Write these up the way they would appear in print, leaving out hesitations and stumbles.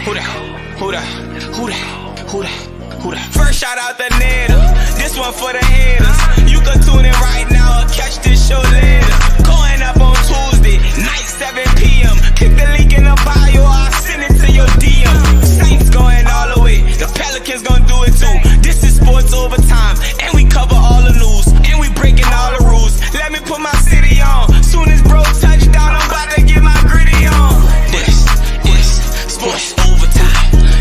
Who that? First shout out the native. This one for the haters. You can tune in right now or catch this show later. Going up on Tuesday, night 7 p.m. Click the link in the bio, I'll send it to your DM. Saints going all the way. The Pelicans gonna do it too. This is sports overtime, and we cover all the news, and we breaking all the rules. Let me put my city on. Soon as bro touchdown, I'm about to get my gritty on. This is sports overtime.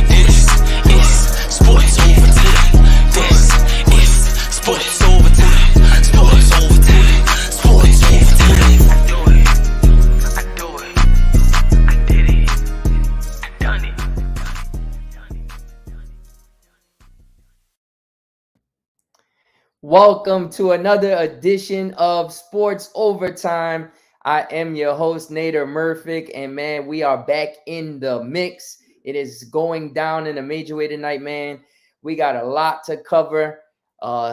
This is sports overtime. This is sports overtime. Sports overtime. Sports overtime. I do it. I did it. I done it. Welcome to another edition of Sports Overtime. I am your host, Nader Murphic, and man, we are back in the mix. It is going down in a major way tonight, man. We got a lot to cover.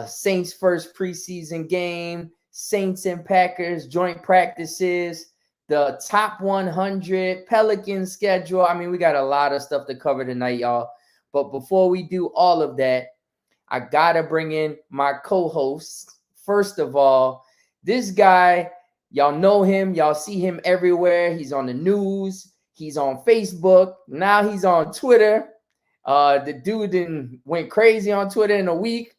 Saints' first preseason game, Saints and Packers joint practices, the top 100 Pelicans schedule. I mean, we got a lot of stuff to cover tonight, y'all. But before we do all of that, I gotta bring in my co-host. First of all, this guy, y'all know him, y'all see him everywhere. He's on the news, he's on Facebook, now he's on Twitter. The dude went crazy on Twitter in a week,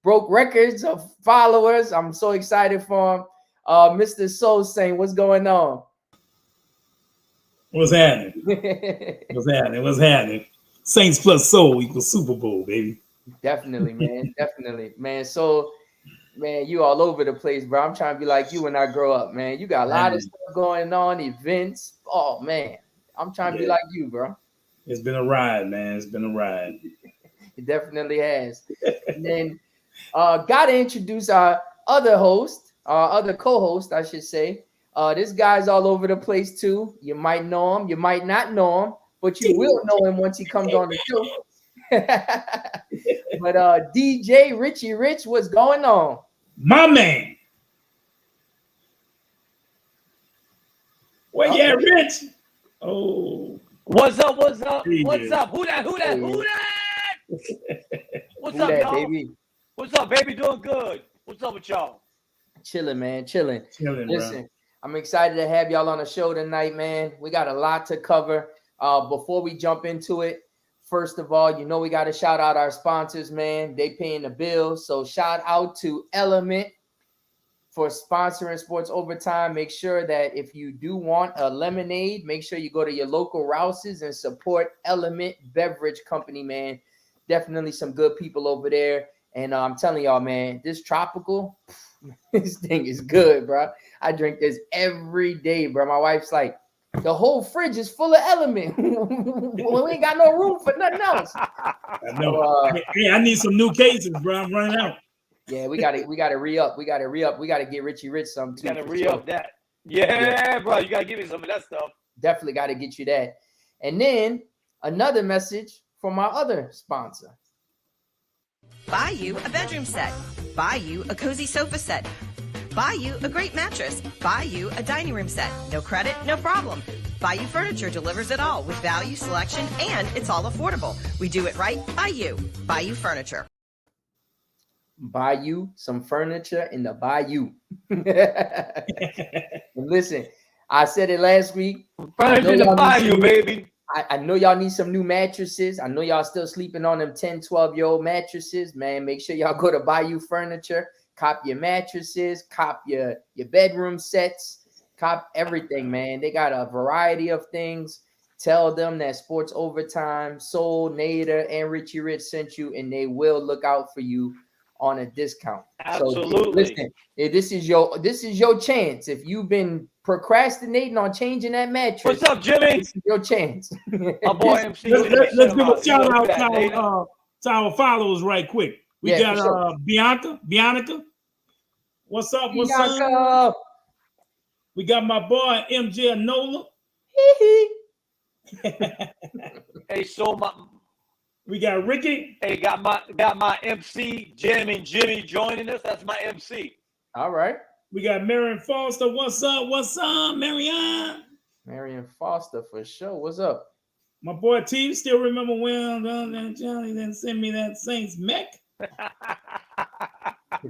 broke records of followers. I'm so excited for him. Mr. Soul Saint, what's going on? What's happening? What's happening? Saints plus Soul equals Super Bowl, baby. Definitely, man. Definitely, man. So, man, you all over the place, bro. I'm trying to be like you when I grow up, man. You got a lot of stuff going on, events. Oh, man. I'm trying to be like you, bro. It's been a ride, man. It's been a ride. It definitely has. And then got to introduce our other host, our other co-host, I should say. This guy's all over the place, too. You might know him. You might not know him, but you will know him once he comes on the show. But DJ Richie Rich, what's going on? My man. Well, yeah, Rich. Oh. What's up? What's up? Hey, What's man. up? Who that? What's Who up, that, y'all? baby? What's up, baby? Doing good. What's up with y'all? Chilling, man. Chilling. Chilling, Listen, bro. I'm excited to have y'all on the show tonight, man. We got a lot to cover. Before we jump into it, first of all, you know we got to shout out our sponsors, man. They paying the bills. So shout out to Element for sponsoring Sports Overtime. Make sure that if you do want a lemonade, make sure you go to your local Rouse's and support Element Beverage Company, man. Definitely some good people over there. And I'm telling y'all, man, this tropical, this thing is good, bro. I drink this every day, bro. My wife's like, the whole fridge is full of Element. Well, we ain't got no room for nothing else. I know. Hey, I need some new cases, bro. I'm running out. Yeah, we gotta re-up. We gotta get Richie Rich some too. You gotta re-up that. Yeah, bro. You gotta give me some of that stuff. Definitely gotta get you that. And then another message from our other sponsor. Buy you a bedroom set. Buy you a cozy sofa set. Buy you a great mattress. Buy you a dining room set. No credit, no problem. Buy You Furniture delivers it all with value, selection, and it's all affordable. We do it right by you. Buy You Furniture. Buy you some furniture in the bayou. And listen, I said it last week. Furniture in the bayou, baby. I know y'all need some new mattresses. I know y'all still sleeping on them 10, 12-year-old mattresses, man. Make sure y'all go to Bayou Furniture. Cop your mattresses, cop your bedroom sets, cop everything, man. They got a variety of things. Tell them that Sports Overtime, Soul, Nader, and Richie Rich sent you, and they will look out for you on a discount. Absolutely. So listen, this is your chance. If you've been procrastinating on changing that mattress, What's up, Jimmy? this is your chance. My boy MC. Let's give a shout out to our followers right quick. We got sure. Bianca. What's up? What's up? We got my boy MJ Anola. Hey, so we got Ricky. Hey, got my MC Jimmy joining us. That's my MC. All right. We got Marion Foster. What's up? What's up, Marion? Marion Foster for sure. What's up? My boy T still remember when Johnny didn't send me that Saints mech.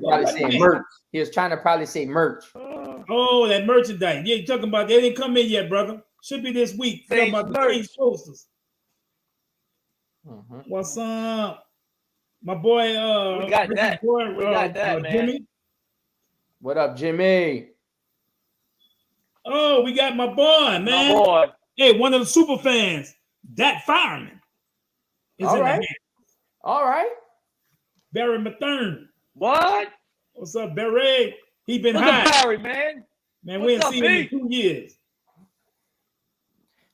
Probably saying merch. He was trying to probably say merch. Oh, that merchandise. Yeah, you're talking about they didn't come in yet, brother. Should be this week. Talking about the Saints posters. What's up? My boy, we got that. Boy, we got that, man. Jimmy. What up, Jimmy? Oh, we got my boy, man. My boy. Hey, one of the super fans, that fireman. All right. All right. Barry Mathern. What? What's up, Barry? He been Look high. at Barry, man. Man, we ain't seen him in 2 years.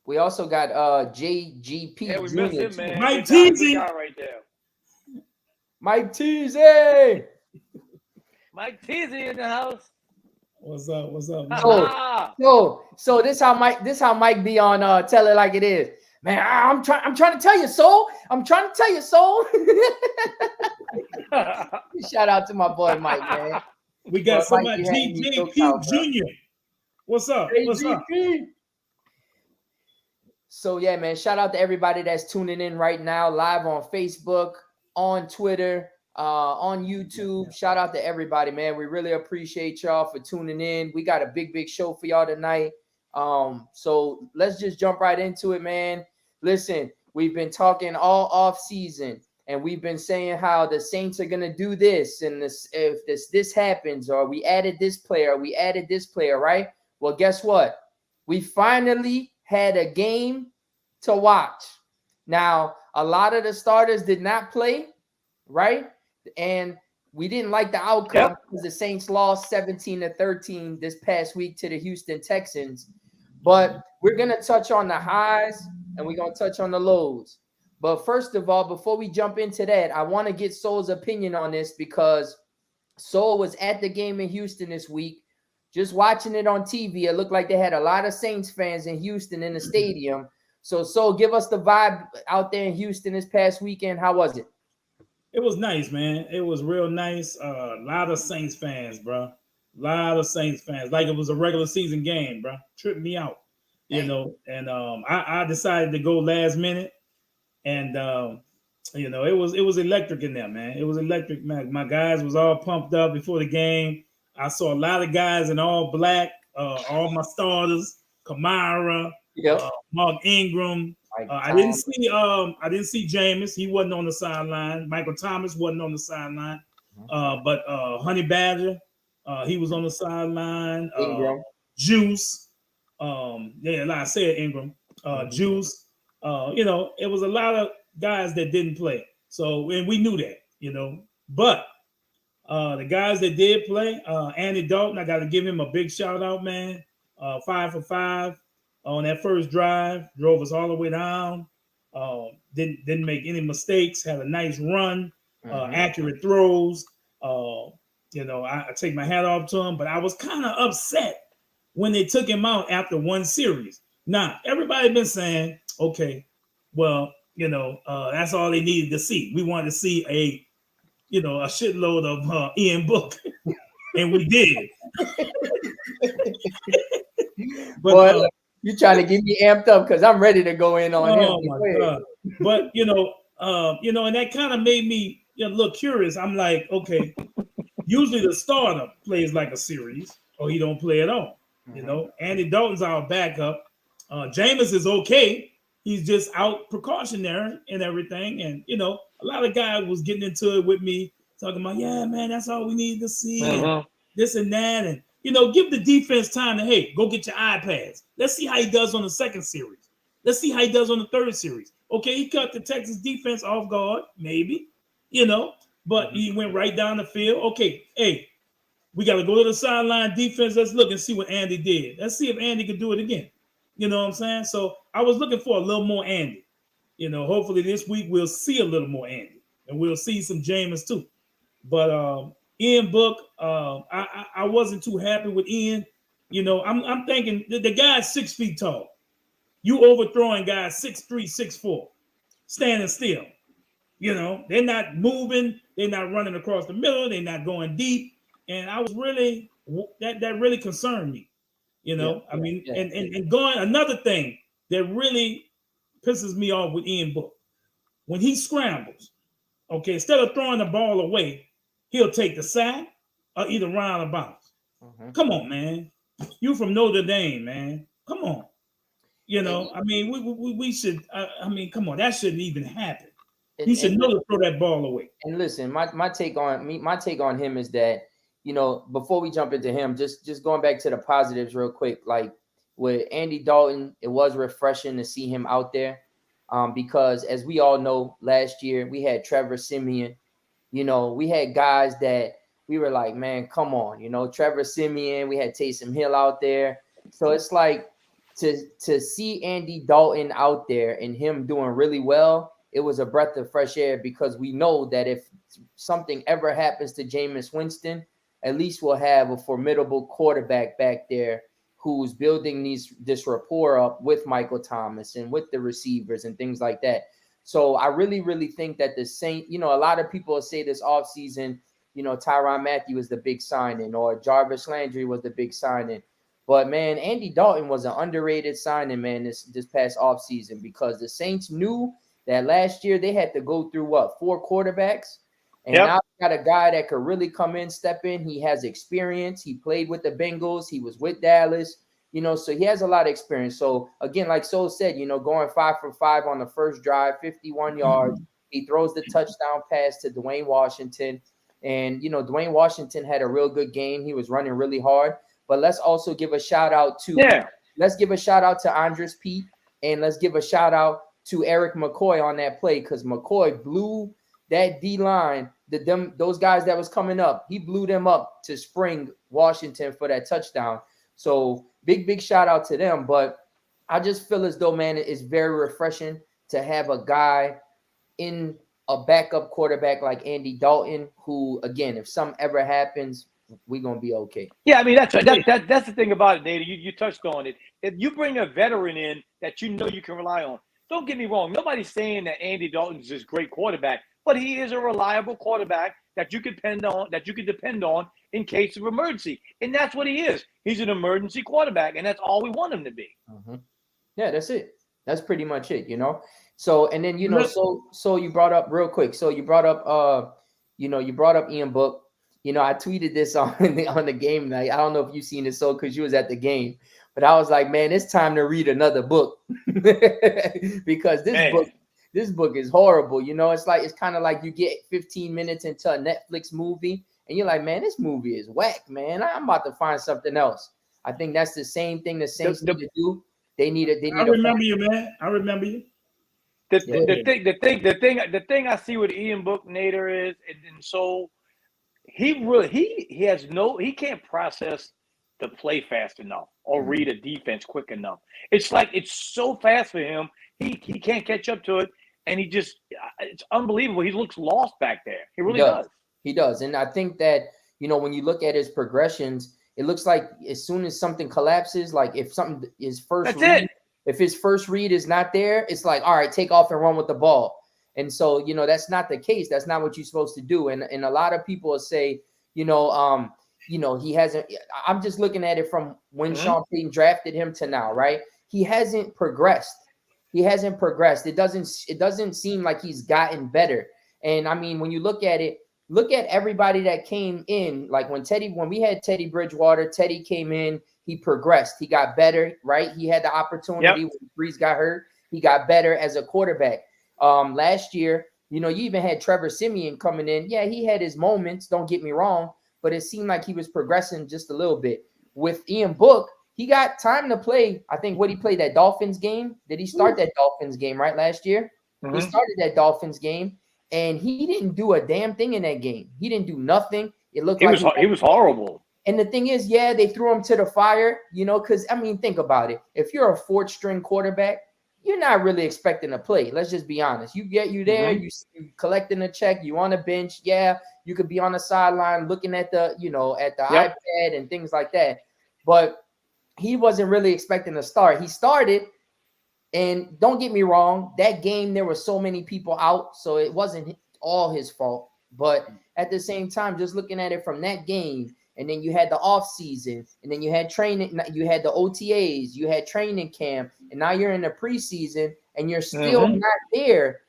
We also got JGP. Yeah, we miss him, man. Mike Teasy. Right there. Mike Teasy. Mike Teasy in the house. What's up? What's up? So this how Mike be on Tell It Like It Is. Man, I'm trying to tell you, soul. I'm trying to tell you, soul. Shout out to my boy Mike, man. We got somebody, JJP Jr. What's up? What's up? So yeah, man, shout out to everybody that's tuning in right now, live on Facebook, on Twitter, on YouTube. Shout out to everybody, man. We really appreciate y'all for tuning in. We got a big show for y'all tonight. So let's just jump right into it, man. Listen, we've been talking all off season, and we've been saying how the Saints are gonna do this, and if this happens, or we added this player, right? Well, guess what? We finally had a game to watch. Now, a lot of the starters did not play, right? And we didn't like the outcome because the Saints lost 17-13 this past week to the Houston Texans. But we're going to touch on the highs and we're going to touch on the lows. But first of all, before we jump into that, I want to get Soul's opinion on this because Soul was at the game in Houston this week. Just watching it on TV, it looked like they had a lot of Saints fans in Houston in the stadium. So, give us the vibe out there in Houston this past weekend. How was it? It was nice, man. It was real nice. A lot of Saints fans, bro. A lot of Saints fans. Like it was a regular season game, bro. Tripped me out, you know. And I decided to go last minute, and you know, it was electric in there, man. It was electric, man. My guys was all pumped up before the game. I saw a lot of guys in all black, all my starters, Kamara, Mark Ingram. I didn't see Jameis. He wasn't on the sideline. Michael Thomas wasn't on the sideline. But Honey Badger, he was on the sideline. Juice. Like I said, Ingram. Juice. You know, it was a lot of guys that didn't play. So, and we knew that, you know. But the guys that did play, Andy Dalton, I got to give him a big shout out, man. 5 for 5 on that first drive, drove us all the way down. Didn't make any mistakes. Had a nice run, accurate throws. You know, I take my hat off to him, but I was kind of upset when they took him out after one series. Now, everybody been saying, okay, well, you know, that's all they needed to see. We wanted to see a shitload of Ian Book, and we did. But you're trying to get me amped up because I'm ready to go in on him. Oh my God. But you know, and that kind of made me look curious. I'm like, okay, usually the starter plays like a series, or he don't play at all. You know, Andy Dalton's our backup. Jameis is okay. He's just out precautionary and everything. And, you know, a lot of guys was getting into it with me, talking about, yeah, man, that's all we need to see. And this and that. And, you know, give the defense time to, hey, go get your iPads. Let's see how he does on the second series. Let's see how he does on the third series. Okay, he cut the Texas defense off guard, maybe, you know, but he went right down the field. Okay, hey, we got to go to the sideline defense. Let's look and see what Andy did. Let's see if Andy could do it again. You know what I'm saying? So I was looking for a little more Andy. You know, hopefully this week we'll see a little more Andy, and we'll see some Jameis too. But Ian Book, I wasn't too happy with Ian. You know, I'm thinking the guy's 6 feet tall. You overthrowing guys 6'3", 6'4", standing still. You know, they're not moving, they're not running across the middle, they're not going deep. And I was really that really concerned me. You know, and going another thing that really pisses me off with Ian Book. When he scrambles, okay, instead of throwing the ball away, he'll take the sack or either run out of bounds. Come on, man. You from Notre Dame, man. Come on. You know, I mean, we should. I mean, come on, that shouldn't even happen. He should know to throw that ball away. And listen, my take on him is that, you know, before we jump into him, just going back to the positives real quick, like with Andy Dalton, it was refreshing to see him out there, because as we all know, last year we had Trevor Siemian. You know, we had guys that we were like, man, come on, you know, Trevor Siemian. We had Taysom Hill out there, so it's like to see Andy Dalton out there and him doing really well. It was a breath of fresh air, because we know that if something ever happens to Jameis Winston, at least we'll have a formidable quarterback back there who's building this rapport up with Michael Thomas and with the receivers and things like that. So I really, really think that the Saints, you know, a lot of people say this offseason, you know, Tyron Matthew was the big signing, or Jarvis Landry was the big signing. But, man, Andy Dalton was an underrated signing, man, this past offseason, because the Saints knew that last year they had to go through, 4 quarterbacks? And now they got a guy that could really come in, step in. He has experience. He played with the Bengals. He was with Dallas, you know, so he has a lot of experience. So, again, like Sol said, you know, going 5 for 5 on the first drive, 51 yards. He throws the touchdown pass to Dwayne Washington. And, you know, Dwayne Washington had a real good game. He was running really hard. But let's also give a shout out to let's give a shout out to Andres Pete, and let's give a shout out to Eric McCoy on that play, because McCoy blew that D line, those guys that was coming up. He blew them up to spring Washington for that touchdown. So big shout out to them. But I just feel as though, man, it's very refreshing to have a guy in a backup quarterback like Andy Dalton, who, again, if something ever happens, we're gonna be okay. Yeah, I mean that's the thing about it, Nate. You touched on it. If you bring a veteran in that you know you can rely on, don't get me wrong. Nobody's saying that Andy Dalton's this great quarterback, but he is a reliable quarterback that you can depend on in case of emergency, and that's what he is. He's an emergency quarterback, and that's all we want him to be. Yeah, that's it. That's pretty much it, you know. So, and then, you know, so you brought up real quick. So you brought up Ian Book. You know, I tweeted this on the game night. I don't know if you've seen it, so because you was at the game, but I was like, man, it's time to read another book because this book is horrible. You know, it's kind of like you get 15 minutes into a Netflix movie and you're like, man, this movie is whack, man. I'm about to find something else. I think that's the same thing the Saints need to do. They need. I remember you, man. I remember you. The thing I see with Ian Book, Nader, is and so. He can't process the play fast enough or read a defense quick enough. It's like it's so fast for him. He can't catch up to it, and it's unbelievable. He looks lost back there. He really does. He does, and I think that, you know, when you look at his progressions, it looks like as soon as something collapses, like if something if his first read is not there, it's like, all right, take off and run with the ball. And so, you know, that's not the case. That's not what you're supposed to do. And a lot of people will say, he hasn't. I'm just looking at it from when Sean Payton drafted him to now, right? He hasn't progressed. It doesn't seem like he's gotten better. And I mean, when you look at it, look at everybody that came in. Like when we had Teddy Bridgewater, Teddy came in, he progressed. He got better, right? He had the opportunity when Breeze got hurt. He got better as a quarterback. Last year, you know, you even had Trevor Siemian coming in. Yeah, he had his moments, don't get me wrong, but it seemed like he was progressing just a little bit. With Ian Book, he got time to play. I think he played that Dolphins game. Did he start that Dolphins game right last year? He started that Dolphins game, and he didn't do a damn thing in that game. He didn't do nothing. It looked like he was horrible. And the thing is, they threw him to the fire, you know, because, I mean, think about it. If you're a fourth string quarterback, you're not really expecting to play. Let's just be honest. You there, you collecting a check, you on the bench. Yeah, you could be on the sideline looking at the iPad and things like that. But he wasn't really expecting to start. He started, and don't get me wrong, that game there were so many people out, so it wasn't all his fault. But at the same time, just looking at it from that game, and then you had the off season, and then you had training, you had the OTAs, you had training camp, and now you're in the preseason and you're still not there.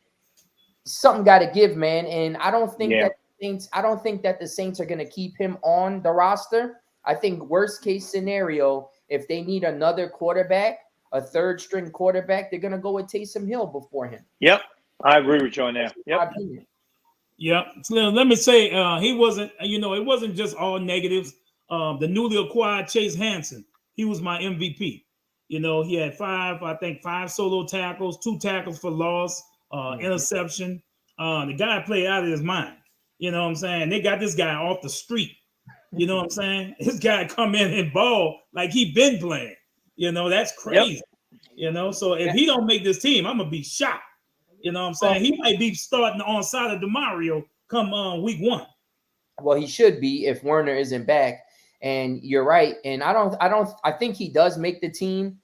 Something got to give, man. And I don't think that the Saints are going to keep him on the roster. I think worst case scenario, if they need another quarterback, a third string quarterback, they're going to go with Taysom Hill before him. Yep. I agree with you on that. Yep. Yep. So let me say, he wasn't, it wasn't just all negatives. The newly acquired Chase Hanson, he was my MVP. He had five solo tackles, 2 tackles for loss, interception. The guy played out of his mind. You know what I'm saying? They got this guy off the street. You know what I'm saying? This guy come in and ball like he been playing. That's crazy. Yep. So if he don't make this team, I'm going to be shocked. You know what I'm saying? He might be starting on side of DeMario come week 1. Well, he should be if Werner isn't back. And you're right. And I think he does make the team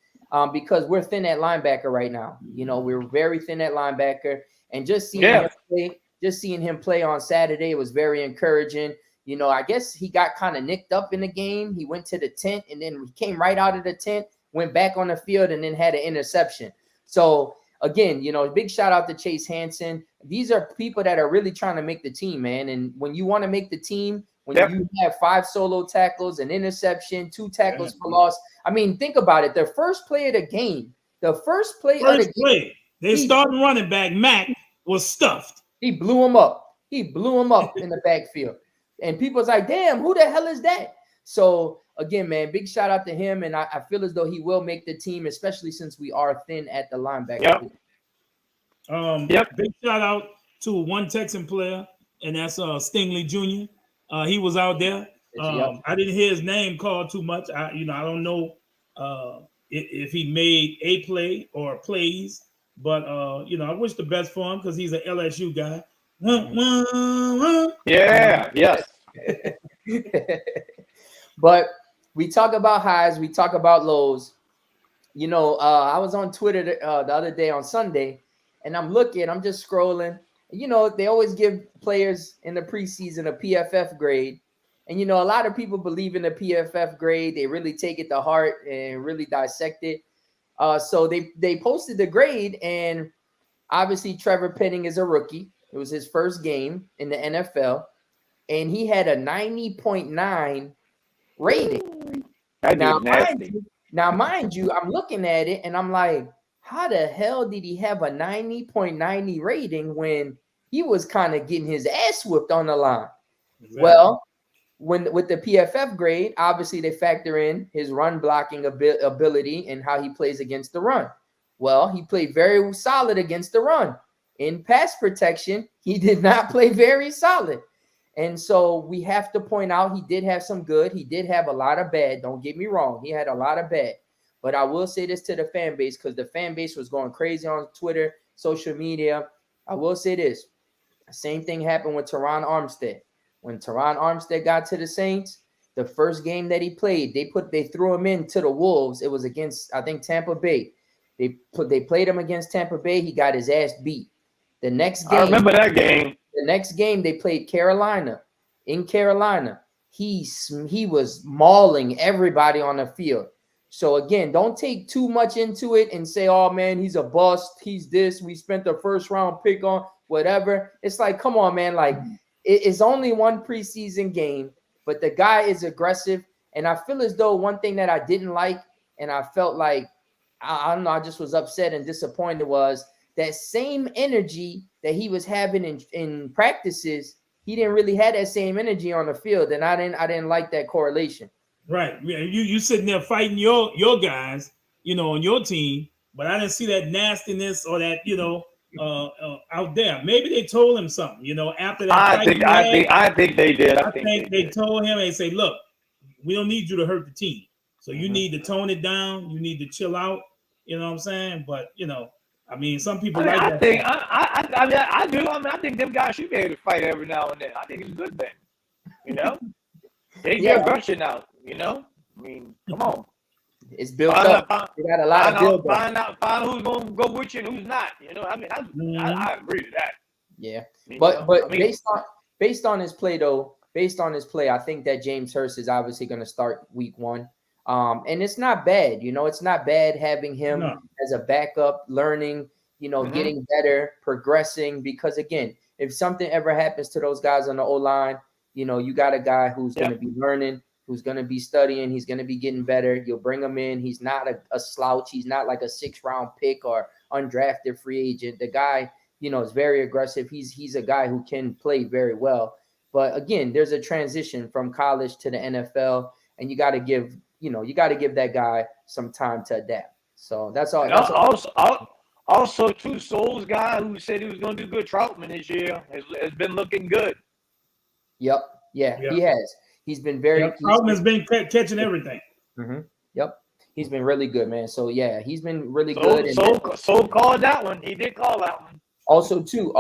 because we're thin at linebacker right now. We're very thin at linebacker. And just seeing him play on Saturday was very encouraging. I guess he got kind of nicked up in the game. He went to the tent and then came right out of the tent, went back on the field, and then had an interception. So again, big shout out to Chase Hanson. These are people that are really trying to make the team, man. And when you want to make the team, when you have 5 solo tackles, an interception, 2 tackles for loss, I mean, think about it. The first play of the game, they starting running back, Mac, was stuffed. He blew him up. in the backfield. And people's like, damn, who the hell is that? So again, man, big shout out to him. And I feel as though he will make the team, especially since we are thin at the linebacker. Big shout out to one Texan player, and that's Stingley Jr. He was out there. I didn't hear his name called too much. I don't know if he made a play or plays, but I wish the best for him because he's an LSU guy. Yes. But we talk about highs, we talk about lows. I was on Twitter the other day on Sunday, and I'm just scrolling. They always give players in the preseason a PFF grade. And, a lot of people believe in the PFF grade. They really take it to heart and really dissect it. So they posted the grade, and obviously Trevor Penning is a rookie. It was his first game in the NFL, and he had a 90.9 rating. Now, mind you, I'm looking at it, and I'm like, how the hell did he have a 90.90 rating when he was kind of getting his ass whooped on the line? Exactly. Well, with the PFF grade, obviously they factor in his run blocking ability and how he plays against the run. Well, he played very solid against the run. In pass protection, he did not play very solid. And so we have to point out he did have some good. He did have a lot of bad. Don't get me wrong. He had a lot of bad. But I will say this to the fan base, because the fan base was going crazy on Twitter, social media. I will say this. The same thing happened with Tyron Armstead. When Tyron Armstead got to the Saints, the first game that he played, they threw him into the Wolves. It was against, I think, Tampa Bay. They played him against Tampa Bay. He got his ass beat. The next game, I remember that game. The next game they played Carolina. In Carolina, he was mauling everybody on the field. So again, don't take too much into it and say, "Oh man, he's a bust. He's this. We spent the first round pick on whatever." It's like, come on, man. Like, it's only one preseason game, but the guy is aggressive. And I feel as though one thing that I didn't like, and I felt like I don't know, I just was upset and disappointed, was that same energy that he was having in practices. He didn't really have that same energy on the field, and I didn't like that correlation. Right. Yeah, you sitting there fighting your guys, on your team, but I didn't see that nastiness or that, out there. Maybe they told him something, after that. I think they did. I think they told him, they say, look, we don't need you to hurt the team. So you need to tone it down. You need to chill out. You know what I'm saying? But, I mean, some people like that. I do. I think them guys should be able to fight every now and then. I think it's a good thing. They get rushing out. I mean, come on. It's built up. You got a lot of build up. Find who's going to go with you and who's not. I agree to that. Yeah. But based on his play, though, based on his play, I think that James Hurst is obviously going to start week 1. And it's not bad, it's not bad having him as a backup, learning, getting better, progressing. Because again, if something ever happens to those guys on the O-line, you got a guy who's going to be learning, who's going to be studying, he's going to be getting better. You'll bring him in. He's not a slouch. He's not like a 6th-round pick or undrafted free agent. The guy, is very aggressive. He's a guy who can play very well. But again, there's a transition from college to the NFL, and you got to give that guy some time to adapt. So that's all. Also, too, Souls guy who said he was going to do good, Troutman, this year has been looking good. Yep. Yeah, he has. He's been very. Troutman's been catching everything. Mm-hmm. Yep. He's been really good, man. So yeah, he's been really good. So called that one. He did call that one. Also too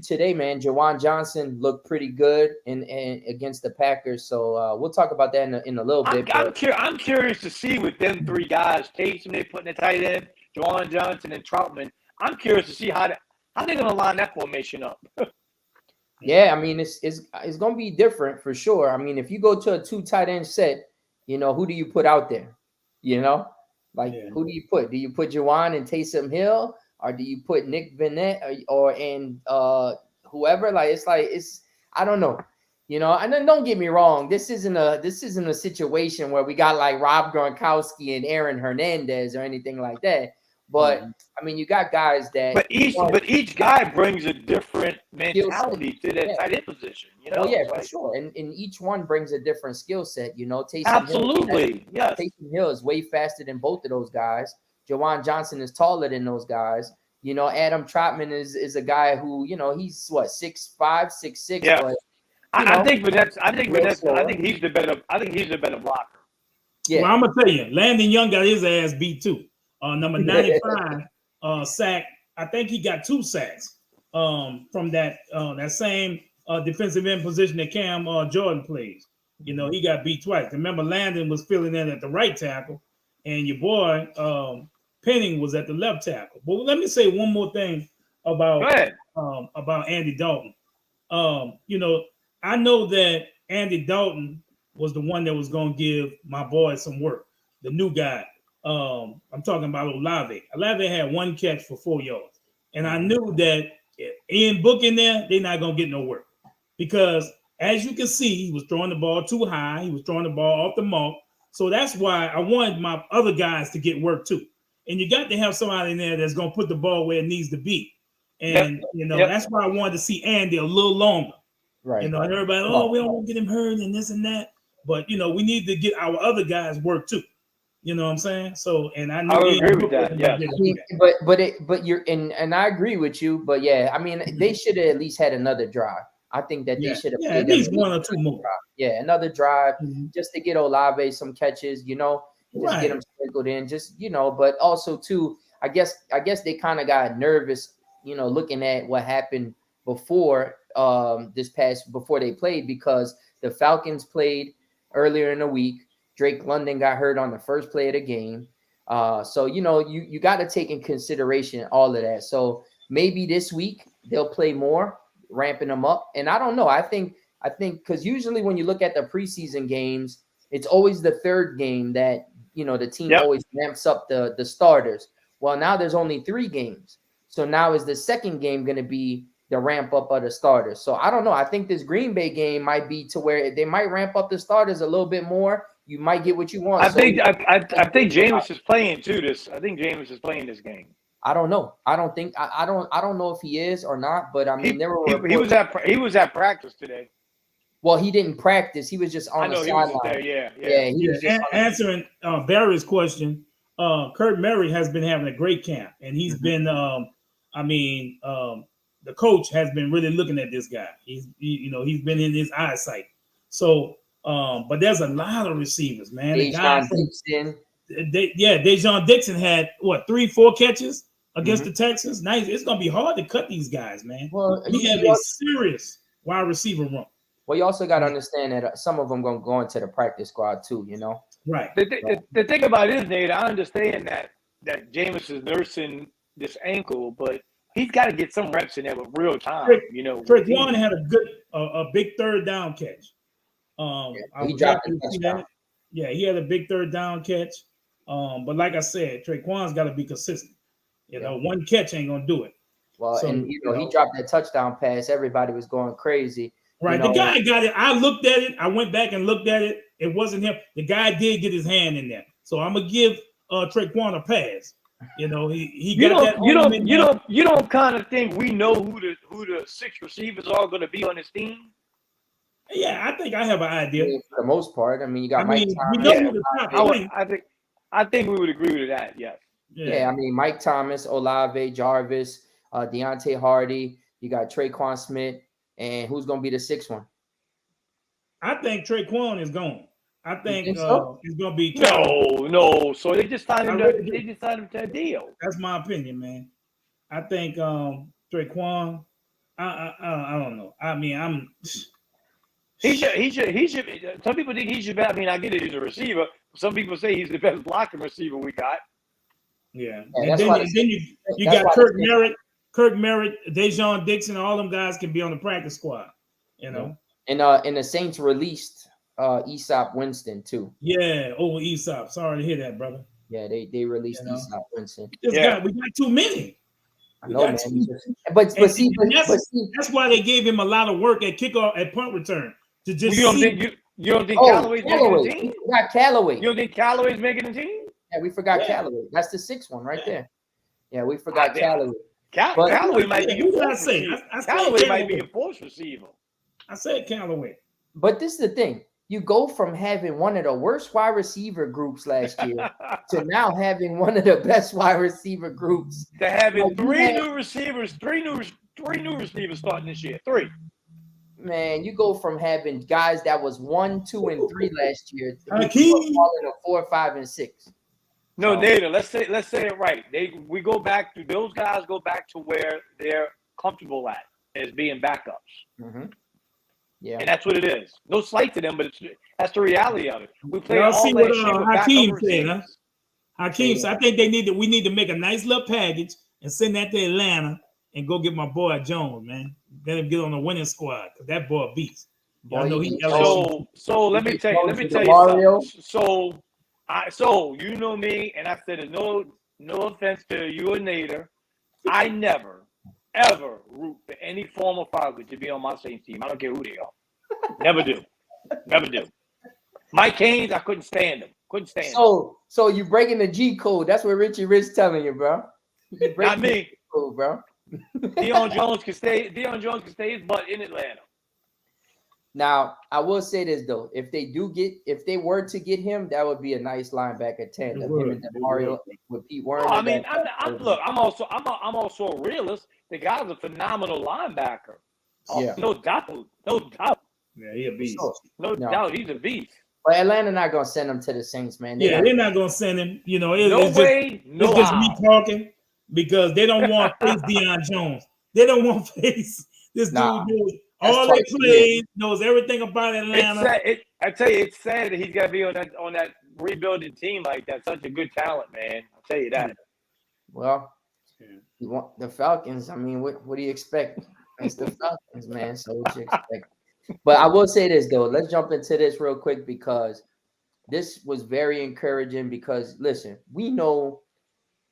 today, man, Juwan Johnson looked pretty good in against the Packers. So we'll talk about that in a little bit. I'm curious to see with them 3 guys, Taysom, they put in the tight end, Juwan Johnson and Troutman. I'm curious to see how they're going to line that formation up. Yeah, I mean it's going to be different for sure. I mean, if you go to a 2 tight end set, who do you put out there? Who do you put? Do you put Juwan and Taysom Hill? Or do you put Nick Vannett or whoever? I don't know. And then don't get me wrong. This isn't a situation where we got like Rob Gronkowski and Aaron Hernandez or anything like that. But I mean, you got guys that. But each guy brings a different mentality to that tight end position. Oh yeah, for sure. And each one brings a different skill set. Taysom absolutely. Yes. Taysom Hill is way faster than both of those guys. Juwan Johnson is taller than those guys. Adam Troutman is a guy who, he's what, 6'5", 6'6". Yeah. But, I think he's the better blocker. Yeah. Well, I'm gonna tell you, Landon Young got his ass beat too. Number 95 sack. I think he got 2 sacks from that same defensive end position that Cam Jordan plays. He got beat twice. Remember, Landon was filling in at the right tackle, and your boy Penning was at the left tackle. But let me say one more thing about Andy Dalton. I know that Andy Dalton was the one that was going to give my boy some work, the new guy. I'm talking about Olave. Olave had 1 catch for 4 yards. And I knew that Ian Book in there, they're not going to get no work. Because as you can see, he was throwing the ball too high. He was throwing the ball off the mark. So that's why I wanted my other guys to get work too. And you got to have somebody in there that's going to put the ball where it needs to be. And, that's why I wanted to see Andy a little longer. Right. And everybody, we don't want to get him hurt and this and that. But, we need to get our other guys work too. You know what I'm saying? So, and I know I agree with that. Yeah. But you're and I agree with you. But yeah, I mean, they should have at least had another drive. I think that they should have at least 1 or 2 more. Yeah, another drive just to get Olave some catches. Just get them sprinkled in. But also too, I guess they kind of got nervous. Looking at what happened before before they played, because the Falcons played earlier in the week. Drake London got hurt on the first play of the game. So, you got to take in consideration all of that. So maybe this week they'll play more, ramping them up. And I don't know. I think because usually when you look at the preseason games, it's always the 3rd game that, the team always ramps up the starters. Well, now there's only 3 games. So now is the 2nd game going to be the ramp up of the starters? So I don't know. I think this Green Bay game might be to where they might ramp up the starters a little bit more. You might get what you want. I think Jameis is playing too. I think Jameis is playing this game. I don't know. I don't know if he is or not. But I mean, he was at practice today. Well, he didn't practice. He was just on the sideline. Yeah. He was just answering Barry's question. Kurt Murray has been having a great camp, and he's been. The coach has been really looking at this guy. He's been in his eyesight. So. But there's a lot of receivers, man. Dejon Dixon. Dejon Dixon had 3-4 catches against the Texans. Now it's gonna be hard to cut these guys, man. Well, we have a serious wide receiver room. Well, you also got to understand that some of them gonna go into the practice squad too. Right. The thing about it is, Nate, I understand that Jameis is nursing this ankle, but he's got to get some reps in there with real time. Trick One had a big 3rd down catch. I was happy to see that. Yeah, he had a big third down catch. But like I said, Traquan's got to be consistent. You know, one catch ain't gonna do it. Well, so, and he dropped that touchdown pass. Everybody was going crazy. Right, the guy got it. I looked at it. I went back and looked at it. It wasn't him. The guy did get his hand in there, so I'm gonna give Traquan a pass. You know, he got that. You don't kind of think we know who the 6 receivers are going to be on this team. Yeah, I think I have an idea. For the most part, I mean, you got Mike Thomas. We know who the top I think we would agree with that. Yes. Yeah, I mean, Mike Thomas, Olave, Jarvis, Deontay Hardy. You got Traquan Smith, and who's going to be the 6th one? I think Traquan is gone. I think it's going to be no. So they just signed him. They just signed him to a deal. That's my opinion, man. I think Traquan. I don't know. I mean, He should. Some people think he should be. I mean, I get it. He's a receiver. Some people say he's the best blocking receiver we got. Yeah. And then you got Kirk Merritt, Dejon Dixon. All them guys can be on the practice squad. You know. And the Saints released Aesop Winston too. Yeah. Oh, Aesop. Sorry to hear that, brother. Yeah, they released Aesop Winston. We got too many. I know, man. But see, that's why they gave him a lot of work at kickoff, at punt return. To just you don't think Callaway's making the team? We got Callaway. You don't think Callaway's making the team? Yeah, we forgot Callaway. That's the 6th one right there. Yeah, we forgot Callaway. Callaway might be Callaway might be a force receiver. I said Callaway. But this is the thing. You go from having one of the worst wide receiver groups last year to now having one of the best wide receiver groups. To having three new receivers starting this year. 3. Man, you go from having guys that was 1, 2, and 3 last year to falling to 4, 5, and 6. No, Nada, let's say it right. Those guys go back to where they're comfortable at as being backups. Mm-hmm. Yeah, and that's what it is. No slight to them, but that's the reality of it. We played all see what Hakeem said, huh? Hakeem said, I think we need to make a nice little package and send that to Atlanta and go get my boy Jones, man. Let him get on the winning squad because that boy beats. So let me tell you something. So you know me, and I said no offense to you or Nader. I never ever root for any former Falcon to be on my same team. I don't care who they are. Never do. Mike Haynes, I couldn't stand him. So you breaking the G code. That's what Richie Rich telling you, bro. Not me. Code, bro. Deion Jones can stay his butt in Atlanta. Now, I will say this though. If they were to get him, that would be a nice linebacker tandem. Him and Mario with Pete Werner. I mean, I'm also a realist. The guy's a phenomenal linebacker. Yeah. No doubt. Yeah, he's a beast. No doubt, he's a beast. But Atlanta not gonna send him to the Saints, man. They're not gonna send him. You know, it's just me talking because they don't want to face Deion Jones. They don't want to face this dude. All they play, knows everything about Atlanta. I tell you, it's sad that he's got to be on that rebuilding team like that. Such a good talent, man. I'll tell you that. Well, you want the Falcons. I mean, what do you expect? It's the Falcons, man. So what you expect? But I will say this though. Let's jump into this real quick because this was very encouraging. Because listen, we know,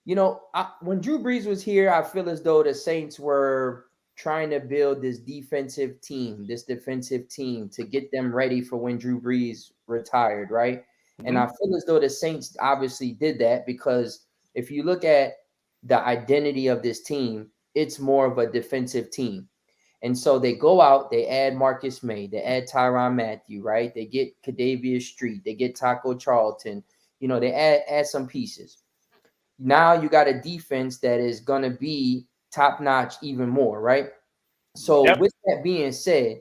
when Drew Brees was here, I feel as though the Saints were trying to build this defensive team to get them ready for when Drew Brees retired, right? Mm-hmm. And I feel as though the Saints obviously did that because if you look at the identity of this team, it's more of a defensive team. And so they go out, they add Marcus May, they add Tyron Matthew, right? They get Kadavius Street, they get Taco Charlton, they add some pieces. Now you got a defense that is going to be top-notch even more, right? So with that being said,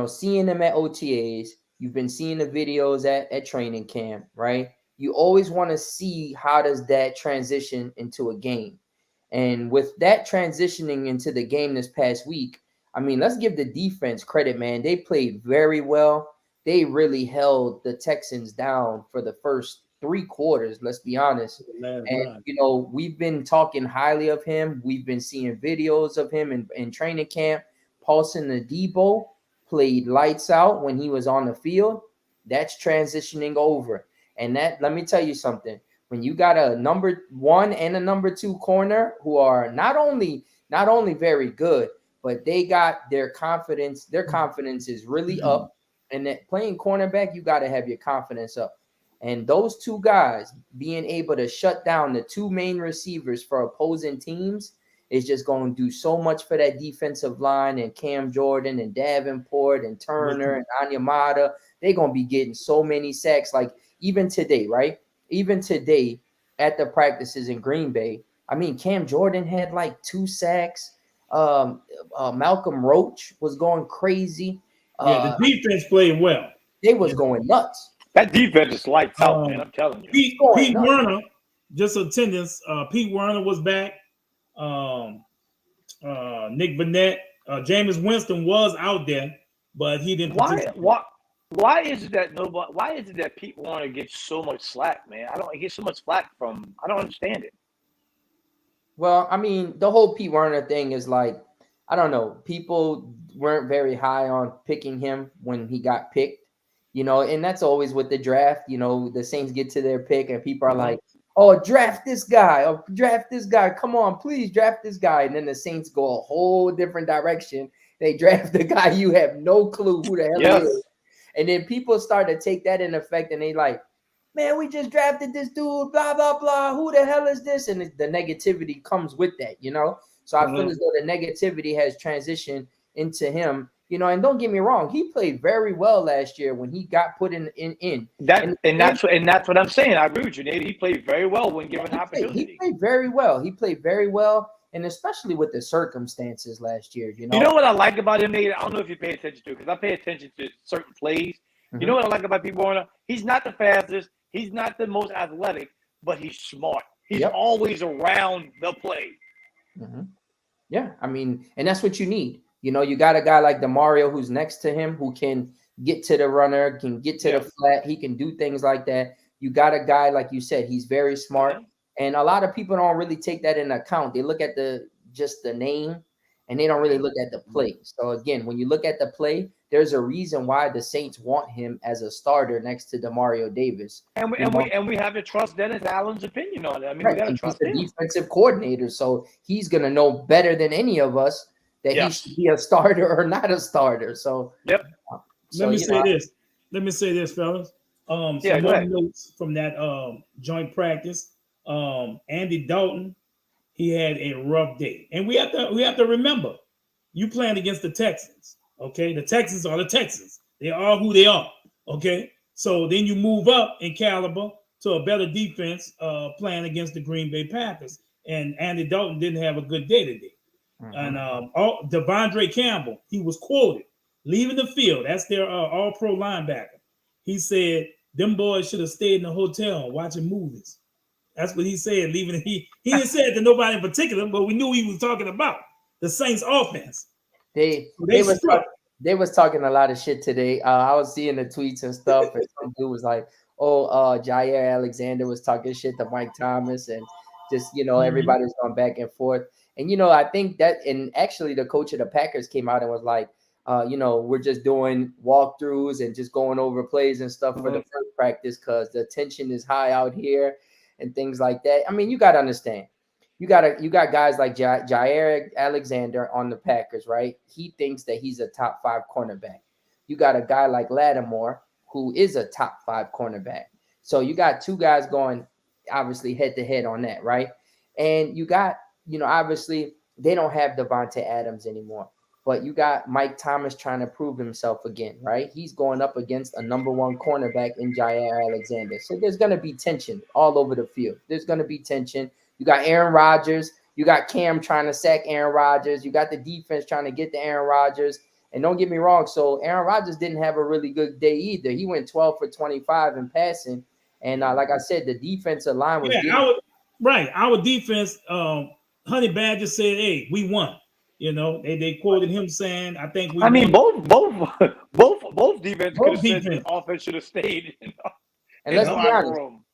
seeing them at OTAs, you've been seeing the videos at training camp, right? You always want to see how does that transition into a game. And with that transitioning into the game this past week, I mean, let's give the defense credit, man. They played very well. They really held the Texans down for the first 3 quarters, let's be honest. And, we've been talking highly of him. We've been seeing videos of him in training camp, Paulson the Debo. played lights out when he was on the field, that's transitioning over. And that, let me tell you something. When you got a number 1 and a number 2 corner who are not only very good, but they got their confidence is really up. And that playing cornerback, you got to have your confidence up. And those two guys being able to shut down the 2 main receivers for opposing teams is just going to do so much for that defensive line, and Cam Jordan and Davenport and Turner and Onyemata. They're going to be getting so many sacks. Like even today, right? Even today at the practices in Green Bay, I mean, Cam Jordan had like 2 sacks. Malcolm Roach was going crazy. The defense played well. They was going nuts. That defense is lights out, man. I'm telling you. Pete Werner, just attendance. Pete Werner was back. Nick Burnett, Jameis Winston was out there, but he didn't. Why is it that Pete Werner gets so much slack, man? He gets so much slack from. I don't understand it. Well, I mean, the whole Pete Werner thing is like, I don't know. People weren't very high on picking him when he got picked, and that's always with the draft. The Saints get to their pick and people are like, oh, draft this guy. Oh, draft this guy. Come on, please draft this guy. And then the Saints go a whole different direction. They draft the guy you have no clue who the hell he is. And then people start to take that in effect and they like, man, we just drafted this dude, blah, blah, blah. Who the hell is this? And the negativity comes with that, So I feel as though the negativity has transitioned into him, and don't get me wrong, he played very well last year when he got put in. That's what I'm saying. I agree with you, Nate. He played very well when given the opportunity. He played very well. And especially with the circumstances last year, You know what I like about him, Nate? I don't know if you pay attention to it, because I pay attention to certain plays. Mm-hmm. You know what I like about Pete Werner? He's not the fastest. He's not the most athletic, but he's smart. He's always around the play. Mm-hmm. Yeah, I mean, and that's what you need. You got a guy like DeMario who's next to him who can get to the runner, can get to the flat. He can do things like that. You got a guy, like you said, he's very smart. And a lot of people don't really take that into account. They look at just the name and they don't really look at the play. So again, when you look at the play, there's a reason why the Saints want him as a starter next to DeMario Davis. And we have to trust Dennis Allen's opinion on it. I mean, we got to trust him. He's the defensive coordinator, so he's gonna know better than any of us that he should be a starter or not a starter. So Let me say this, fellas. Some more notes from that joint practice. Andy Dalton, he had a rough day, and we have to remember, you playing against the Texans. Okay, the Texans are the Texans. They are who they are. Okay, so then you move up in caliber to a better defense, playing against the Green Bay Packers. And Andy Dalton didn't have a good day today. Mm-hmm. And Devondre Campbell, he was quoted leaving the field. That's their all-pro linebacker. He said, "Them boys should have stayed in the hotel watching movies." That's what he said. Leaving, he didn't say it to nobody in particular, but we knew he was talking about the Saints' offense. They was talking a lot of shit today. I was seeing the tweets and stuff, and some dude was like, Jair Alexander was talking shit to Mike Thomas, and just everybody was going back and forth. And I think that, and actually the coach of the Packers came out and was like, we're just doing walkthroughs and just going over plays and stuff for the first practice because the tension is high out here and things like that. I mean, you got to understand. You got guys like Jair Alexander on the Packers, right? He thinks that he's a top 5 cornerback. You got a guy like Lattimore who is a top 5 cornerback. So you got 2 guys going obviously head to head on that, right? And you got, obviously they don't have Devontae Adams anymore, but you got Mike Thomas trying to prove himself again, right? He's going up against a number 1 cornerback in Jair Alexander. So there's going to be tension all over the field. There's going to be tension. You got Aaron Rodgers. You got Cam trying to sack Aaron Rodgers. You got the defense trying to get to Aaron Rodgers. And don't get me wrong. So Aaron Rodgers didn't have a really good day either. He went 12 for 25 in passing. And like I said, the defensive line was Our defense, Honey Badger said, "Hey, we won." They quoted him saying, "I think we." I mean, both defense could have said the offense should have stayed. And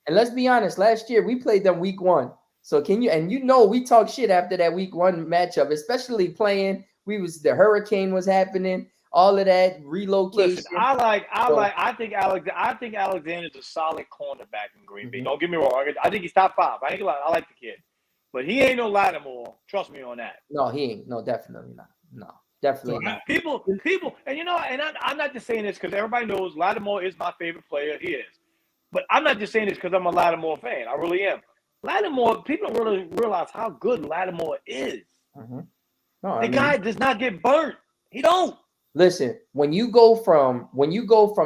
let's be honest. Last year we played them week 1. So we talk shit after that week 1 matchup, especially playing. The hurricane was happening. all of that relocation. Listen, I think Alexander's a solid cornerback in Green Bay. Don't get me wrong. I think he's top 5. I like the kid, but he ain't no Lattimore. Trust me on that. No, he ain't. No, definitely not. No, definitely not. People, and and I'm not just saying this because everybody knows Lattimore is my favorite player. He is, but I'm not just saying this because I'm a Lattimore fan. I really am. Lattimore, people don't really realize how good Lattimore is. No, the guy does not get burnt. He don't. Listen, when you go from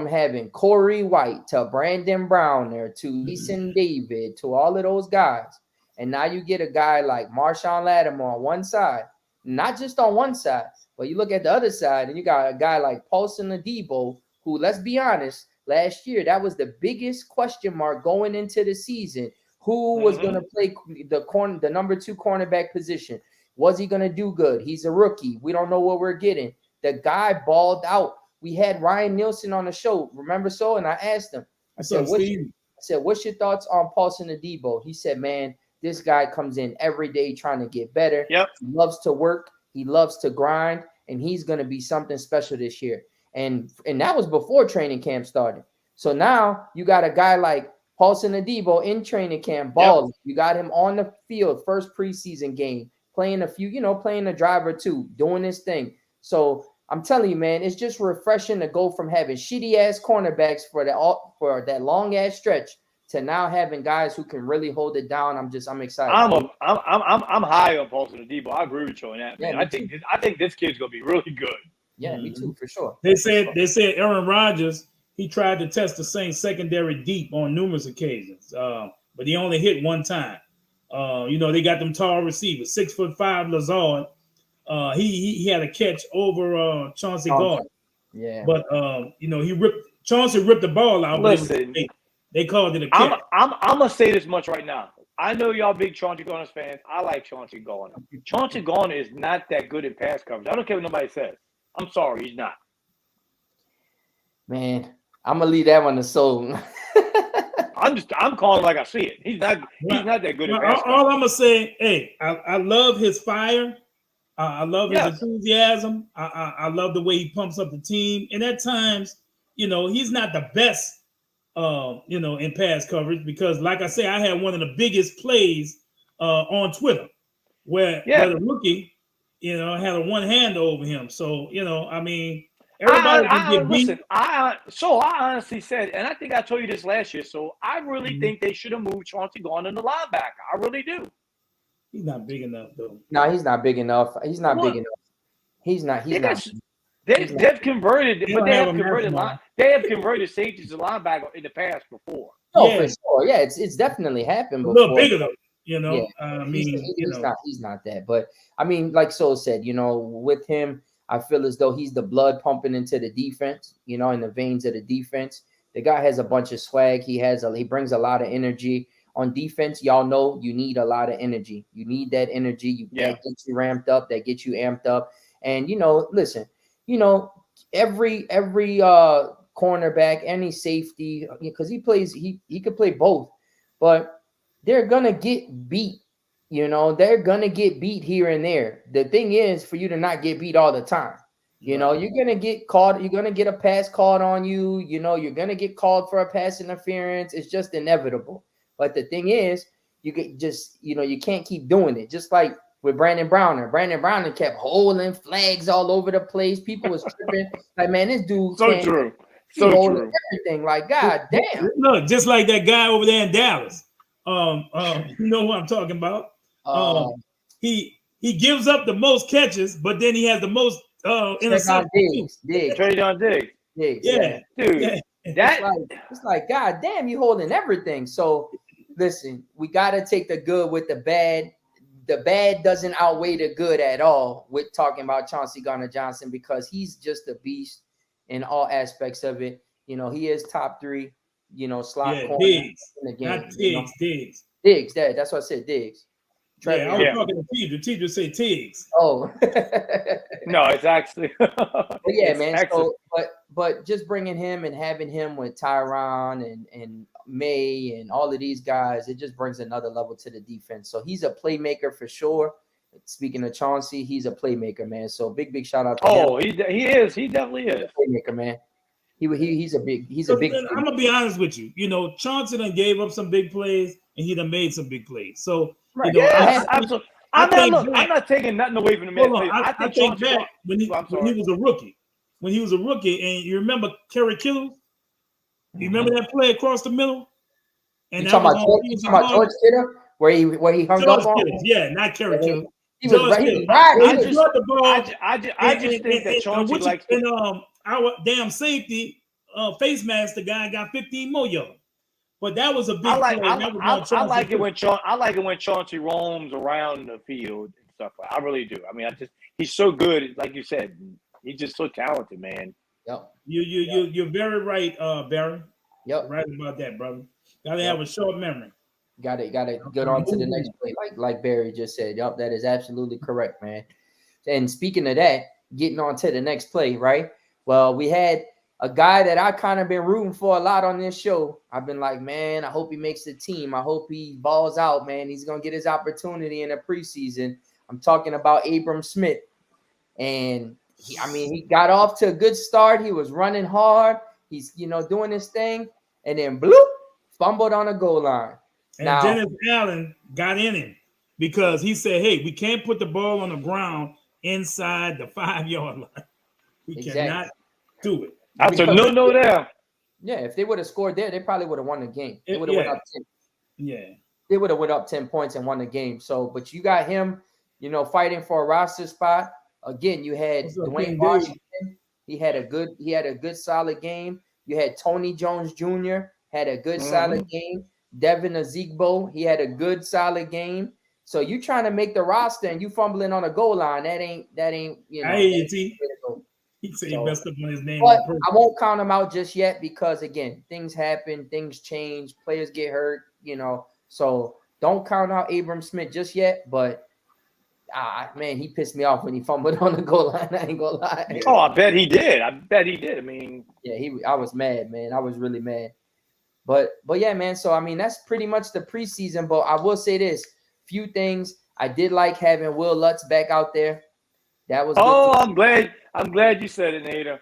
having Corey White to Brandon Browner to Eason David to all of those guys, and now you get a guy like Marshawn Lattimore on one side, not just on one side, but you look at the other side and you got a guy like Paulson Adebo, who, let's be honest, last year that was the biggest question mark going into the season. Who was going to play the number 2 cornerback position? Was he going to do good? He's a rookie. We don't know what we're getting. The guy balled out. We had Ryan Nielsen on the show, remember so? And I asked him, I said, what's your thoughts on Paulson Adebo? He said, man, this guy comes in every day trying to get better. Yep. He loves to work. He loves to grind, and he's going to be something special this year. And that was before training camp started. So now you got a guy like Paulson Adebo in training camp, balling. Yep. You got him on the field, first preseason game, playing a drive or two, doing his thing. So I'm telling you, man, it's just refreshing to go from having shitty ass cornerbacks for that long ass stretch to now having guys who can really hold it down. I'm excited. I'm high on Paulson Adebo. I agree with you on that, man. Yeah, I think this kid's gonna be really good. Yeah, me too, for sure. They said Aaron Rodgers, he tried to test the Saints secondary deep on numerous occasions, but he only hit one time. They got them tall receivers, 6'5" Lazard. He had a catch over Chauncey Gardner. Yeah, but Chauncey ripped the ball out. Listen, they called it a catch. I'm gonna say this much right now. I know y'all big Chauncey Gardner fans. I like Chauncey Gardner. Chauncey Gardner is not that good at pass coverage. I don't care what nobody says. I'm sorry, he's not. Man, I'm gonna leave that one to Soul. I'm calling like I see it. He's not that good at pass coverage. All I'm gonna say, hey, I love his fire. I love his enthusiasm. I love the way he pumps up the team. And at times, he's not the best, in pass coverage because, like I say, I had one of the biggest plays on Twitter where the rookie, had a one hand over him. So, everybody can get beat. Listen, I honestly said, and I think I told you this last year. So I really think they should have moved Chauncey Gardner to linebacker. I really do. He's not big enough, though. No, he's not big enough. He's not big enough. He's not. They've converted, but they have converted safeties to linebacker in the past before. Oh, for sure. Yeah, it's definitely happened before. A little bigger though, he's not that. But I mean, like Sol said, with him, I feel as though he's the blood pumping into the defense, in the veins of the defense. The guy has a bunch of swag. He brings a lot of energy. On defense, y'all know you need a lot of energy. You need that energy. That gets you ramped up, that gets you amped up. And, listen, every cornerback, any safety, because he could play both, but they're going to get beat. They're going to get beat here and there. The thing is for you to not get beat all the time. You're going to get called. You're going to get a pass called on you. You're going to get called for a pass interference. It's just inevitable. But the thing is, you can't keep doing it. Just like with Brandon Browner. Brandon Browner kept holding flags all over the place. People was tripping. Like, man, this dude so true. Everything. Like, God damn. Look, just like that guy over there in Dallas. You know what I'm talking about? He gives up the most catches, but then he has the most interceptions. Trayvon Diggs. Yeah, dude. Yeah. It's like, God damn, you holding everything. So listen, we gotta take the good with the bad. The bad doesn't outweigh the good at all with talking about Chauncey Gardner-Johnson because he's just a beast in all aspects of it. He is top 3, slot corner Diggs. in the game. Not Diggs, Diggs. Diggs, that's what I said, Diggs. I was talking to Teacher. Teacher said Tiggs. Oh. No, it's actually. But yeah, man. So, but just bringing him and having him with Tyron and May and all of these guys, it just brings another level to the defense. So he's a playmaker for sure. Speaking of Chauncey, he's a playmaker, man. So big shout out to him. He is. He definitely is. Playmaker, man. He's a big. I'm gonna be honest with you. You know, Chauncey done gave up some big plays, and he done made some big plays. So right. You know, Absolutely. I'm not taking nothing away from the man. I think back when he was a rookie. When he was a rookie, and you remember Kerry Kittle? You remember that play across the middle? And you talking about George Kittle, where he hung up on? Yeah, not Kerry Kittle. He was right. I just think that Chauncey likes our damn safety face mask. The guy got 15 more yards, but that was a big play. I like it when Chauncey roams around the field and stuff. I really do. I mean, he's so good. Like you said, he's just so talented, man. Yep. You're very right, Barry. Yep. Right about that, brother. Gotta have a short memory. Got to get on to the next play, like Barry just said. Yup, that is absolutely correct, man. And speaking of that, getting on to the next play, right? Well, we had a guy that I kind of been rooting for a lot on this show. I've been like, man, I hope he makes the team. I hope he balls out, man. He's gonna get his opportunity in the preseason. I'm talking about Abram Smith, and he got off to a good start. He was running hard. He's doing his thing, and then bloop, fumbled on the goal line. And Dennis Allen got in him because he said, hey, we can't put the ball on the ground inside the 5-yard line. We cannot do it. That's a no there. Yeah, if they would have scored there, they probably would have won the game. They would have went up 10. Yeah. They would have went up 10 points and won the game. So, but you got him, fighting for a roster spot. Again, you had Dwayne Washington. He had a good solid game. You had Tony Jones Jr. had a good solid game. Devin Ezigbo, he had a good solid game. So you trying to make the roster and you fumbling on a goal line. That ain't He said he messed up on his name. But I won't count him out just yet because again, things happen, things change, players get hurt, So don't count out Abram Smith just yet. But man, he pissed me off when he fumbled on the goal line. I ain't gonna lie. Oh, I bet he did. I mean, yeah, I was mad, man. I was really mad. But yeah, man. So that's pretty much the preseason. But I will say this: few things. I did like having Will Lutz back out there. That was. Oh, I'm glad you said it, Nader.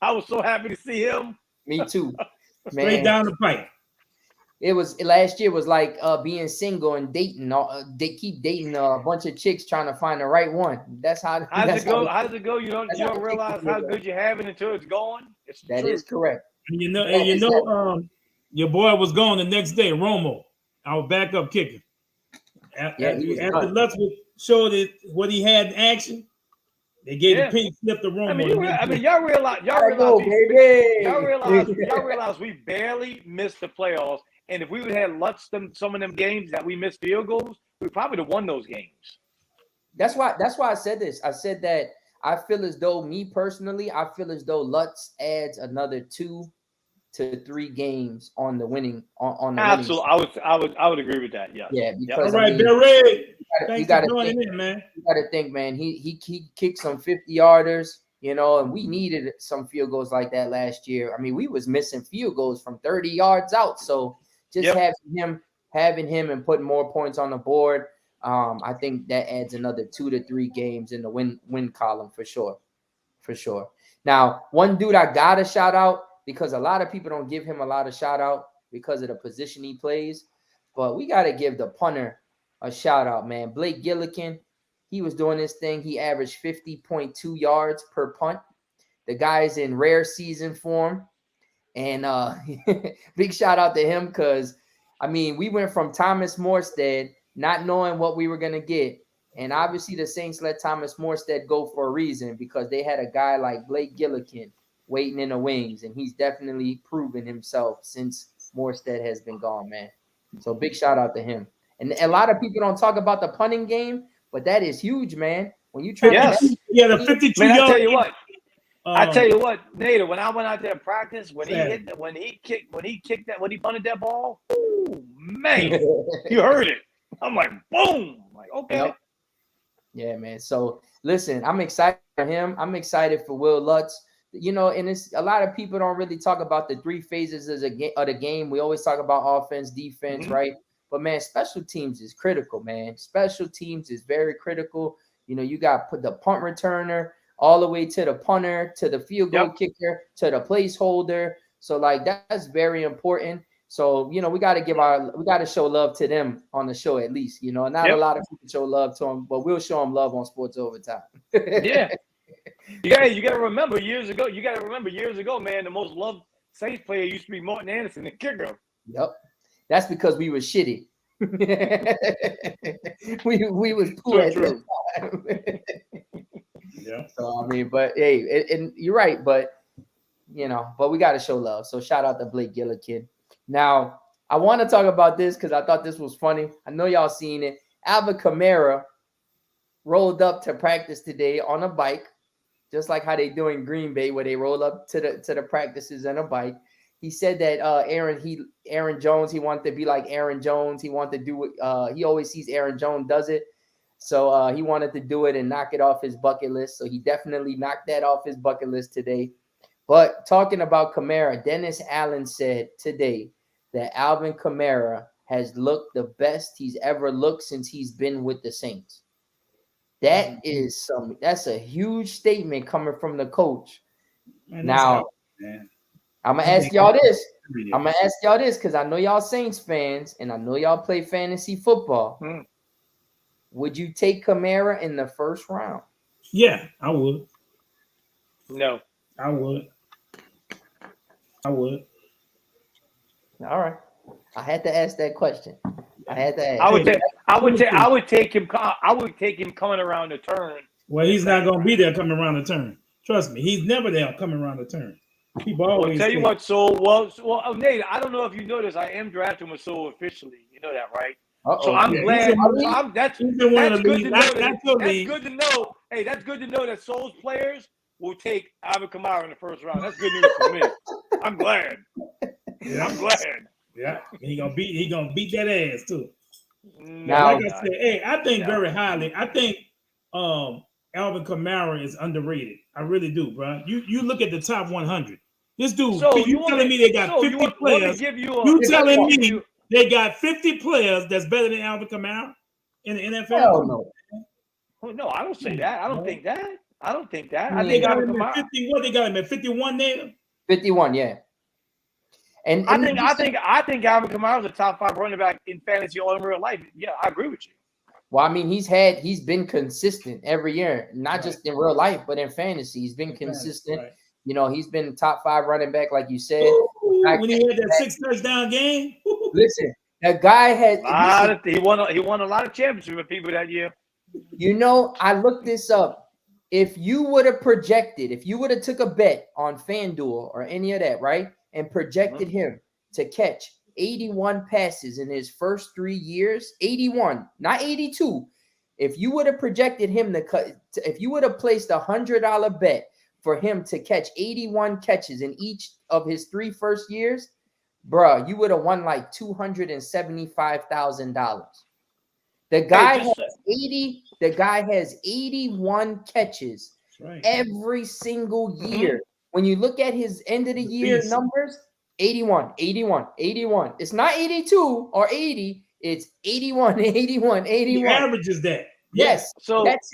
I was so happy to see him. Me too. Man. Straight down the pipe. It was last year was like being single and dating. They keep dating a bunch of chicks trying to find the right one. That's how. How does it go? You don't realize how good you have it until it's gone. That is correct. And your boy was gone the next day. Romo, our backup kicker. After Lutz showed what he had in action, they gave the pink slip to Romo. Y'all realize we barely missed the playoffs. And if we would have Lutz some of them games that we missed field goals, we probably would have won those games. That's why I said this. I said that I feel as though Lutz adds another 2 to 3 games on the winning on the absolutely winning. I would agree with that. Yeah because all right, Barry, thanks for joining in, man. You got to think, man. He kicked some 50-yarders, and we needed some field goals like that last year. We was missing field goals from 30 yards out, so just having him and putting more points on the board, I think that adds another 2 to 3 games in the win column for sure. Now, one dude I gotta shout out, because a lot of people don't give him a lot of shout out because of the position he plays. But we got to give the punter a shout out, man. Blake Gillikin, he was doing this thing. He averaged 50.2 yards per punt. The guy's in rare season form. And big shout out to him because, we went from Thomas Morstead not knowing what we were going to get. And obviously the Saints let Thomas Morstead go for a reason because they had a guy like Blake Gillikin waiting in the wings, and he's definitely proven himself since Morstead has been gone, man. So big shout out to him. And a lot of people don't talk about the punting game, but that is huge, man. When you try the 52 man, yards. I tell you what, Nader, when I went out there to practice, when he punted that ball, oh man, you heard it. I'm like, boom. I'm like, okay. Yep. Yeah, man. So listen, I'm excited for him. I'm excited for Will Lutz. And it's a lot of people don't really talk about the 3 phases of the game. We always talk about offense, defense, right? But man, special teams is critical, man. Special teams is very critical. You know, you got put the punt returner all the way to the punter, to the field goal kicker, to the placeholder. So like that's very important. So, you know, we got to show love to them on the show at least, you know. Not a lot of people show love to them, but we'll show them love on Sports Overtime. Yeah, you got to remember years ago, man, the most loved Saints player used to be Martin Anderson, the kicker. Yep. That's because we were shitty. we was poor at that time. Yeah. So I mean, but hey, and you're right, but you know, but we got to show love. So shout out to Blake Gillikin. Now, I want to talk about this because I thought this was funny. I know y'all seen it. Alvin Kamara rolled up to practice today on a bike, just like how they do in Green Bay, where they roll up to the practices on a bike. He said that Aaron Jones, he wanted to be like Aaron Jones. He wanted to do what he always sees Aaron Jones does it. So he wanted to do it and knock it off his bucket list. So he definitely knocked that off his bucket list today. But talking about Kamara, Dennis Allen said today that Alvin Kamara has looked the best he's ever looked since he's been with the Saints. That's a huge statement coming from the coach. Man, now, I'm gonna ask y'all this. Because I know y'all Saints fans and I know y'all play fantasy football. Would you take Kamara in the first round? Yeah, I would. No, I would. All right. I had to ask that question. I would take him coming around the turn. Well, he's not going to be there coming around the turn. Trust me, he's never there coming around the turn. People always tell you what, Nate, I don't know if you know this. I am drafting with Soul officially. You know that, right? So I'm glad. That's good to know. Hey, that's good to know that Soul's players will take Alvin Kamara in the first round. That's good news for me. I'm glad. Yeah. I'm glad. Yeah, he gonna beat that ass too. Now, like I said, hey, I think very highly. I think Alvin Kamara is underrated. I really do, bro. You look at the top 100. This dude, so you telling me they got 50 players? You telling me they got 50 players that's better than Alvin Kamara in the NFL? Hell no. No, I don't say that. I don't think that. I think they got him at 50. What they got him at 51 there? 51, yeah. And I think Alvin Kamara is a top 5 running back in fantasy or in real life. Yeah, I agree with you. Well, I mean, he's been consistent every year, not just in real life, but in fantasy. He's been consistent. Right. You know, he's been top 5 running back, like you said. When he had that 6 touchdown game. Listen, that guy had he won a lot of championships with people that year. You know, I looked this up. If you would have took a bet on FanDuel or any of that, right? And projected him to catch 81 passes in his first 3 years, 81, not 82. If you would have projected him if you would have placed $100 bet for him to catch 81 catches in each of his 3 first years, bruh, you would have won like $275,000. The guy has 81 catches every single year. When you look at his end of the year numbers, 81. It's not 82 or 80. It's 81. The average is that. Yes. So that's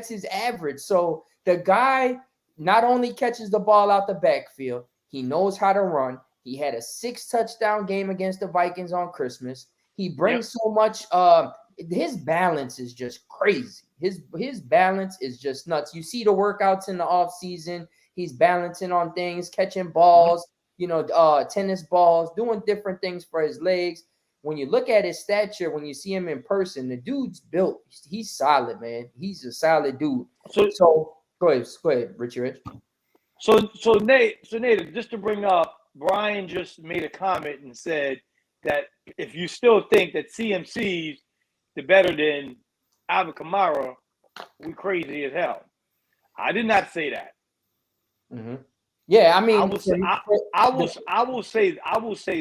his average. So the guy not only catches the ball out the backfield, he knows how to run. He had a 6 touchdown game against the Vikings on Christmas. He brings so much. His balance is just crazy. His balance is just nuts. You see the workouts in the off season. He's balancing on things, catching balls, tennis balls, doing different things for his legs. When you look at his stature, when you see him in person, the dude's built. He's solid, man. He's a solid dude. So go ahead, Richie Rich. So Nate, just to bring up, Brian just made a comment and said that if you still think that CMC's the better than Alvin Kamara, we crazy as hell. I did not say that. Mm-hmm. Yeah, I mean, I will say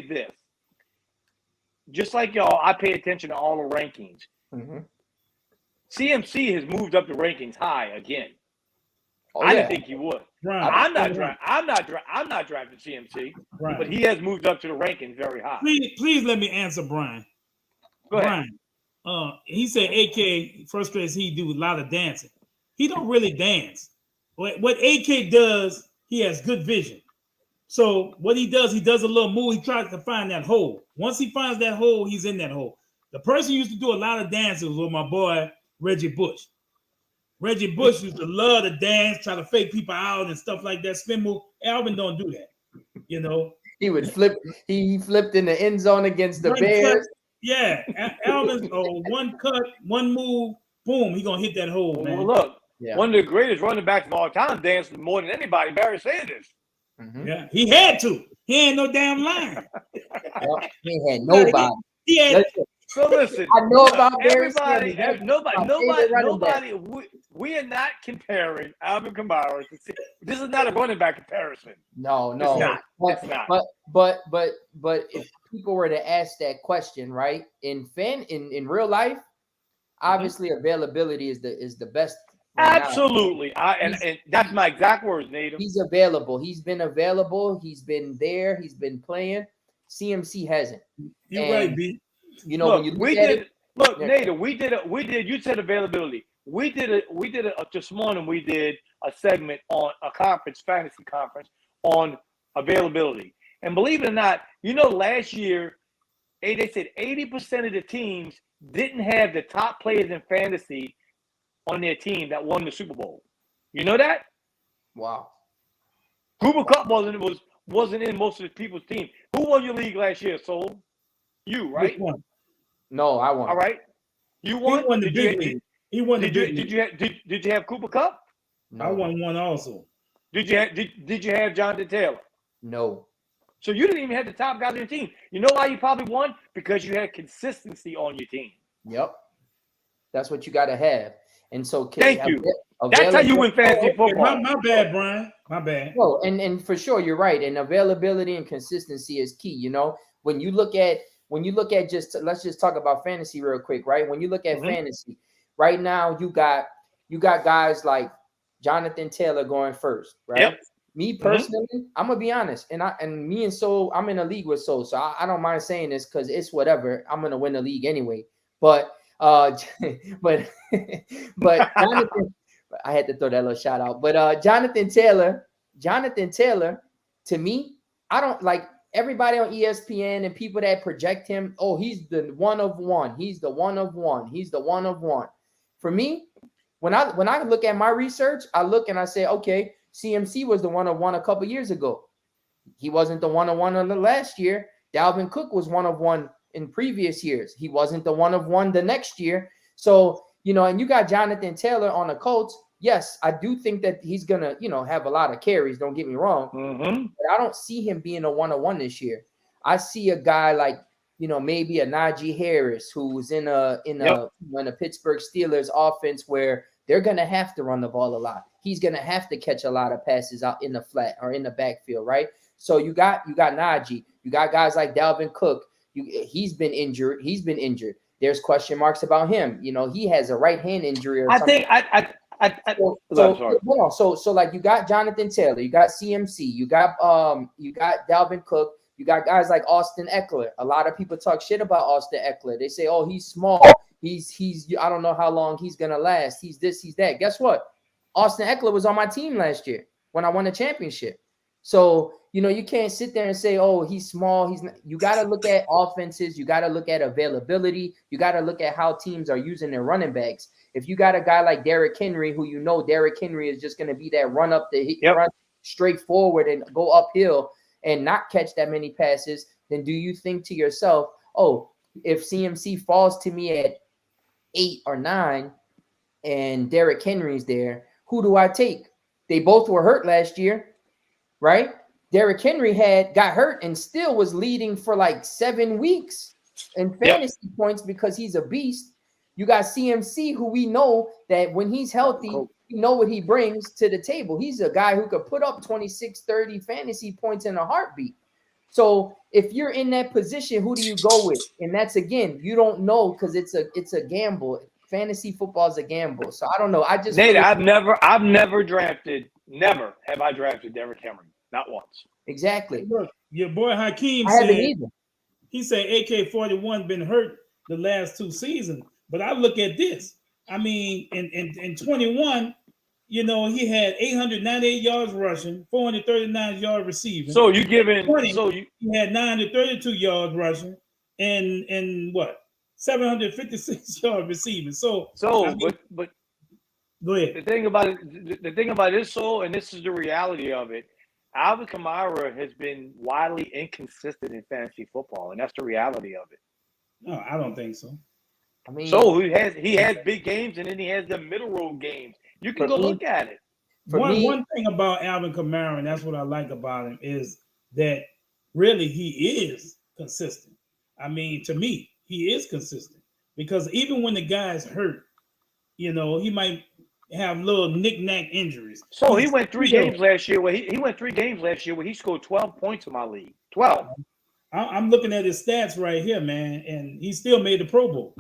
this. Just like y'all, I pay attention to all the rankings. Mm-hmm. CMC has moved up the rankings high again. I didn't think he would. Right. I'm not drafting CMC, but he has moved up to the rankings very high. Please let me answer Brian. Go ahead. Brian, he said AK frustrates he do a lot of dancing. He don't really dance. What AK does, he has good vision. So what he does a little move. He tries to find that hole. Once he finds that hole, he's in that hole. The person who used to do a lot of dancing was my boy Reggie Bush. Reggie Bush used to love to dance, try to fake people out and stuff like that. Spin move. Alvin don't do that. You know, he would flip. He flipped in the end zone against the Bears. Cut, yeah, Alvin's one cut, one move, boom, he gonna hit that hole, man. Well, look, one of the greatest running backs of all time danced more than anybody. Barry Sanders. Mm-hmm. Yeah, he had to. He ain't no damn line. Well, he had nobody. He had. So listen, I know about everybody. Nobody. We are not comparing Alvin Kamara. This is not a running back comparison. No, it's not. But if people were to ask that question, right, in real life, obviously availability is the best. Right Absolutely, and that's my exact words, Native. He's available. He's been available. He's been there. He's been playing. CMC hasn't. You're right, B. You know, when you look at it, Native, we did. You said availability. We did it this morning. We did a segment on a fantasy conference on availability. And believe it or not, you know, last year they said 80% of the teams didn't have the top players in fantasy on their team that won the Super Bowl. You know that? Wow. Cooper Kupp wasn't in most of the people's team. Who won your league last year, Soul? You, right? No, I won. All right. You won? He won the big league. He won the big league. Did you have Cooper Kupp? No. I won one also. Did you have Jonathan Taylor? No. So you didn't even have the top guys on your team. You know why you probably won? Because you had consistency on your team. Yep. That's what you got to have. And so, thank you. That's how you win fantasy football. My bad, Brian. My bad. No, and for sure, you're right. And availability and consistency is key. You know, when you look at just, let's just talk about fantasy real quick, right? When you look at fantasy right now, you got guys like Jonathan Taylor going first, right? Yep. Me personally, I'm gonna be honest, and me and Soul, I'm in a league with Soul, so I don't mind saying this because it's whatever. I'm gonna win the league anyway. But but Jonathan, I had to throw that little shout out. But Jonathan Taylor, to me, I don't like everybody on ESPN and people that project him. Oh, he's the one of one. He's the one of one. He's the one of one. For me, when I look at my research, I look and I say, okay, CMC was the one of one a couple years ago. He wasn't the one of one on the last year. Dalvin Cook was one of one in previous years. He wasn't the one of one the next year. So, you know, and you got Jonathan Taylor on the Colts. Yes, I do think that he's going to, you know, have a lot of carries. Don't get me wrong. But I don't see him being a one-on-one this year. I see a guy like, you know, maybe a Najee Harris who's in a Pittsburgh Steelers offense where they're going to have to run the ball a lot. He's going to have to catch a lot of passes out in the flat or in the backfield, right? So you got Najee. You got guys like Dalvin Cook. He's been injured. There's question marks about him. You know, he has a right hand injury or something. So like you got Jonathan Taylor, you got CMC, you got Dalvin Cook, you got guys like Austin Eckler. A lot of people talk shit about Austin Eckler. They say, oh, he's small. He's I don't know how long he's gonna last. He's this, he's that. Guess what? Austin Eckler was on my team last year when I won the championship. So, you know, you can't sit there and say, oh, he's small. He's not. You got to look at offenses. You got to look at availability. You got to look at how teams are using their running backs. If you got a guy like Derrick Henry, who you know Derrick Henry is just going to be that run up the run straight forward and go uphill and not catch that many passes, then do you think to yourself, oh, if CMC falls to me at 8 or 9 and Derrick Henry's there, who do I take? They both were hurt last year, right? Derrick Henry got hurt and still was leading for like 7 weeks in fantasy points because he's a beast. You got CMC, who we know that when he's healthy, you know what he brings to the table. He's a guy who could put up 26, 30 fantasy points in a heartbeat. So if you're in that position, who do you go with? And that's, again, you don't know because it's a gamble. Fantasy football is a gamble. So I don't know. Nate, I've never drafted. Never have I drafted Derrick Henry. Not once. Exactly. Look, your boy Hakeem said AK-41 been hurt the last 2 seasons. But I look at this. I mean, in 21, you know, he had 898 yards rushing, 439 yards receiving. So you giving 20, so you he had 932 yards rushing and what 756 yards receiving. So I mean, but go ahead. the thing about it is so, and this is the reality of it. Alvin Kamara has been wildly inconsistent in fantasy football, and that's the reality of it. No, I don't think so. I mean, So he has big games, and then he has the middle road games. You can go look at it. One thing about Alvin Kamara, and that's what I like about him, is that really he is consistent. I mean, to me, he is consistent because even when the guy's hurt, you know, he might have little knick-knack injuries. So he went 3 games last year where he went 3 games last year where he scored 12 points in my league. 12. I'm looking at his stats right here, man, and he still made the Pro Bowl.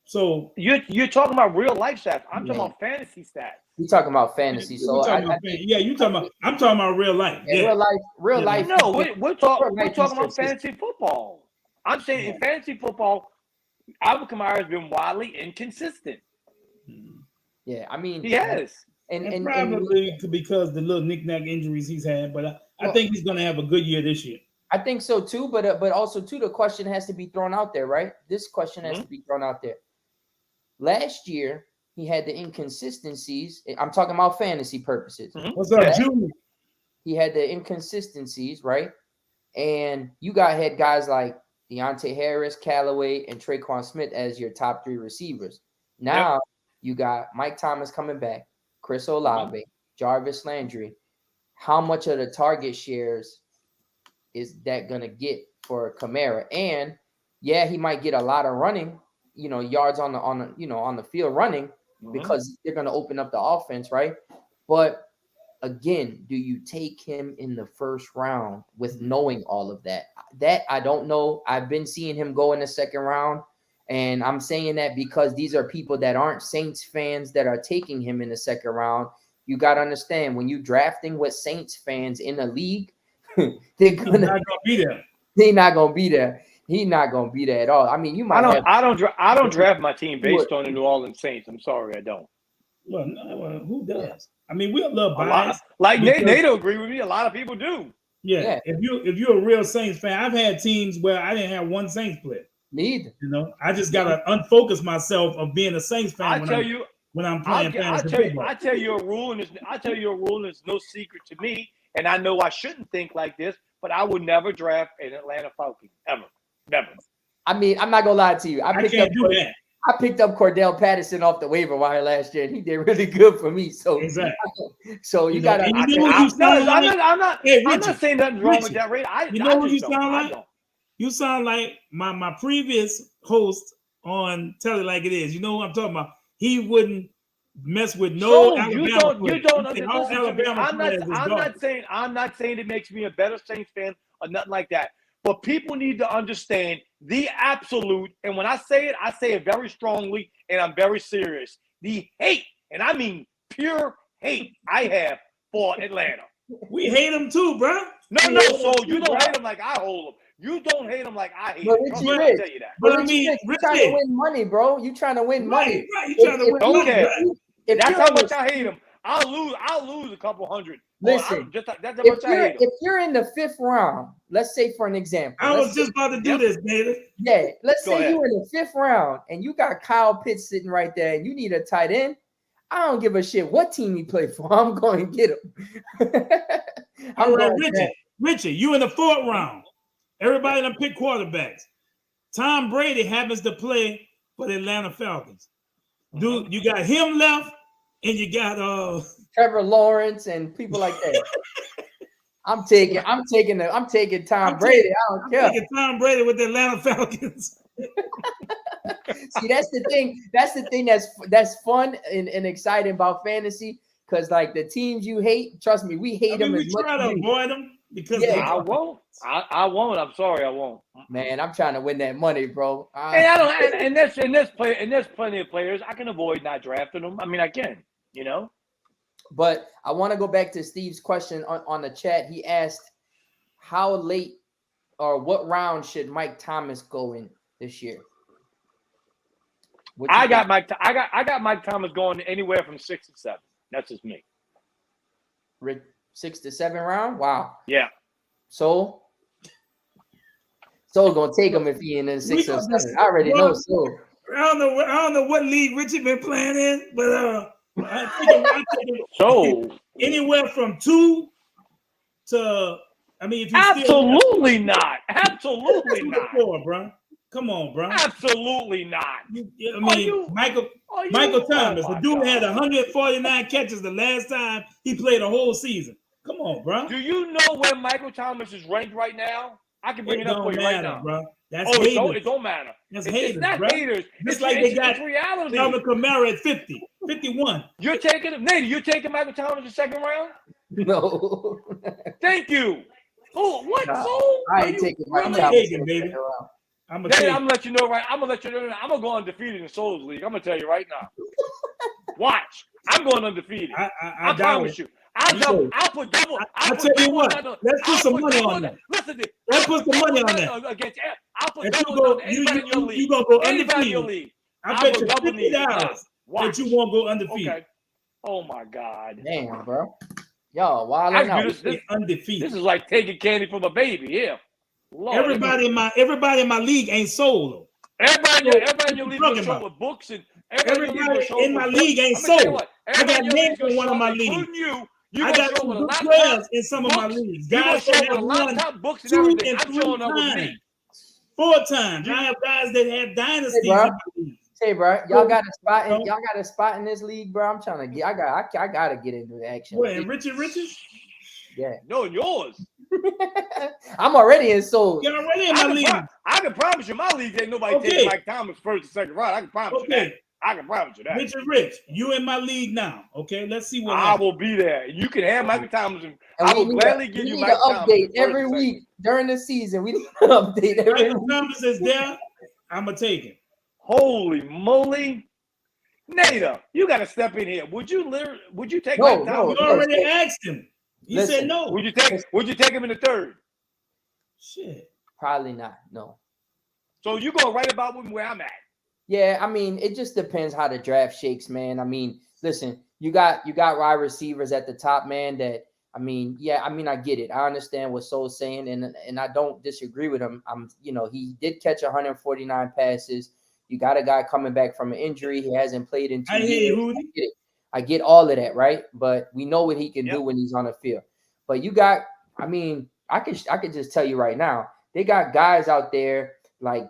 So you're talking about real life stats. I'm talking about fantasy stats. You're talking about fantasy. So I'm talking about real life. Yeah. Real life. No, we're talking about fantasy football. I'm saying in fantasy football, Alvin Kamara has been wildly inconsistent. Yeah, I mean, he has. And probably because the little knick-knack injuries he's had, but I think he's going to have a good year this year. I think so too, but also too, the question has to be thrown out there, right? This question has to be thrown out there. Last year, he had the inconsistencies. I'm talking about fantasy purposes. What's up, Junior? He had the inconsistencies, right? And you had guys like Deontay Harris, Callaway, and Traquan Smith as your top 3 receivers. Now you got Mike Thomas coming back, Chris Olave, Jarvis Landry. How much of the target shares is that gonna get for Kamara? And yeah, he might get a lot of running, you know, yards on the field running because they're gonna open up the offense, right? But again, do you take him in the first round with knowing all of that? That I don't know. I've been seeing him go in the second round, and I'm saying that because these are people that aren't Saints fans that are taking him in the second round. You got to understand, when you drafting with Saints fans in a league, they're not gonna be there. He's not gonna be there. He's not gonna be there at all. I mean, you might. I don't draft my team based on the New Orleans Saints. I'm sorry, I don't. Well, no, who does? I mean, we're a little biased. Like Nate agree with me. A lot of people do. Yeah. If you're a real Saints fan, I've had teams where I didn't have one Saints player. Me either. You know, I just gotta unfocus myself of being a Saints fan. When I'm playing fantasy football. I tell you a rule, and it's no secret to me. And I know I shouldn't think like this, but I would never draft an Atlanta Falcon ever, never. I mean, I'm not gonna lie to you. I can't do that. I picked up Cordell Patterson off the waiver wire last year, and he did really good for me. So exactly. So you got to. I'm not saying nothing wrong with that rate. You know what you sound like? You sound like my previous host on Tell It Like It Is. You know what I'm talking about? He wouldn't mess with no Alabama players. You don't understand. I'm not saying it makes me a better Saints fan or nothing like that. But people need to understand the absolute, and when I say it very strongly, and I'm very serious, the hate, and I mean pure hate I have for Atlanta. We hate them too, bro. No, so you don't hate them like I hold them. You don't hate them like I hate them. I'll tell you that. But I mean, you're trying to win money, bro. You trying to win money. Right. You trying to win money. Okay. That's how much I hate them. I'll lose a couple hundred. Listen, that's how much I hate them. If you're in the 5th round, let's say for an example. I was just about to do this, David. Yeah, let's say you're in the 5th round and you got Kyle Pitts sitting right there and you need a tight end. I don't give a shit what team he play for. I'm going to get him. All right, Richie, you in the 4th round. Everybody done pick quarterbacks. Tom Brady happens to play for the Atlanta Falcons. Dude, you got him left, and you got Trevor Lawrence and people like that. I'm taking Tom Brady. I don't care. Taking Tom Brady with the Atlanta Falcons. See, that's the thing. That's the thing that's fun and exciting about fantasy. Because like the teams you hate, trust me, we hate them. We try to avoid them because I won't. I won't. I'm sorry, I won't. Man, I'm trying to win that money, bro. And I don't. And there's plenty of players I can avoid not drafting them. I mean, I can. You know. But I want to go back to Steve's question on the chat. He asked, how late or what round should Mike Thomas go in this year? I got Mike Thomas going anywhere from 6 to 7. That's just me. 6 to 7 round. Wow. Yeah. So gonna take him if he in 6 or 7. I already know. So I don't know what league Richard been playing in, but I think so anywhere from 2 to. I mean, if you absolutely not. Absolutely not. 4, bro. Come on, bro. Absolutely not. Michael Thomas, the dude had 149 catches the last time he played a whole season. Come on, bro. Do you know where Michael Thomas is ranked right now? I can bring it up for you right now, bro. That's haters. It don't matter. That's haters, it's not bro. haters. It's like they got reality. Alvin Kamara at 50, 51. You're taking him, Nate. You're taking Michael Thomas in the second round? No. Thank you. Oh, what? No, So I ain't taking Michael Thomas, baby. I'm gonna let you know, right? I'm gonna let you know. I'm gonna go undefeated in Souls League. I'm gonna tell you right now. Watch. I'm going undefeated. I promise you. I'll put double. I'll tell you what. Let's put some money on that. Listen, let's put some money on that. I'll put double on anybody in your league. You gonna go undefeated? I bet you $50 that you won't go undefeated. Okay. Oh my God. Damn, bro. Y'all, wilding out. This undefeated. This is like taking candy from a baby. Yeah. Lord, everybody in my league ain't sold. Everybody in your league is showing with books and everybody in my league ain't sold. I got names in one of my leagues. I got some good players in some of my leagues. Guys that have won 2 and 3 times, 4 times. I have guys that have dynasties in my league. Hey, bro, y'all got a spot in this league, bro. I'm trying to get. I gotta get into the action. What, and Richard? Yeah. No, yours. I'm already in Souls. You're already in my league. I can promise you, my league ain't nobody taking Mike Thomas first and second round. I can promise you that. I can promise you that. Rich, you in my league now. Okay, let's see what I will be there. You can have Michael Thomas, and I will gladly give you Mike Thomas. Update every week during the season. We need to update every week. Michael Thomas is there. I'm gonna take it. Holy moly, Nada, you got to step in here. Would you take Mike Thomas? You already asked him. He said no. Would you take him in the third? Shit. Probably not. No. So you go right about where I'm at. Yeah, I mean, it just depends how the draft shakes, man. I mean, listen, you got wide receivers at the top, man. That I get it. I understand what Soul's saying, and I don't disagree with him. He did catch 149 passes. You got a guy coming back from an injury. He hasn't played in 2 years. I get all of that, right? But we know what he can do when he's on the field. But you got, I could just tell you right now, they got guys out there like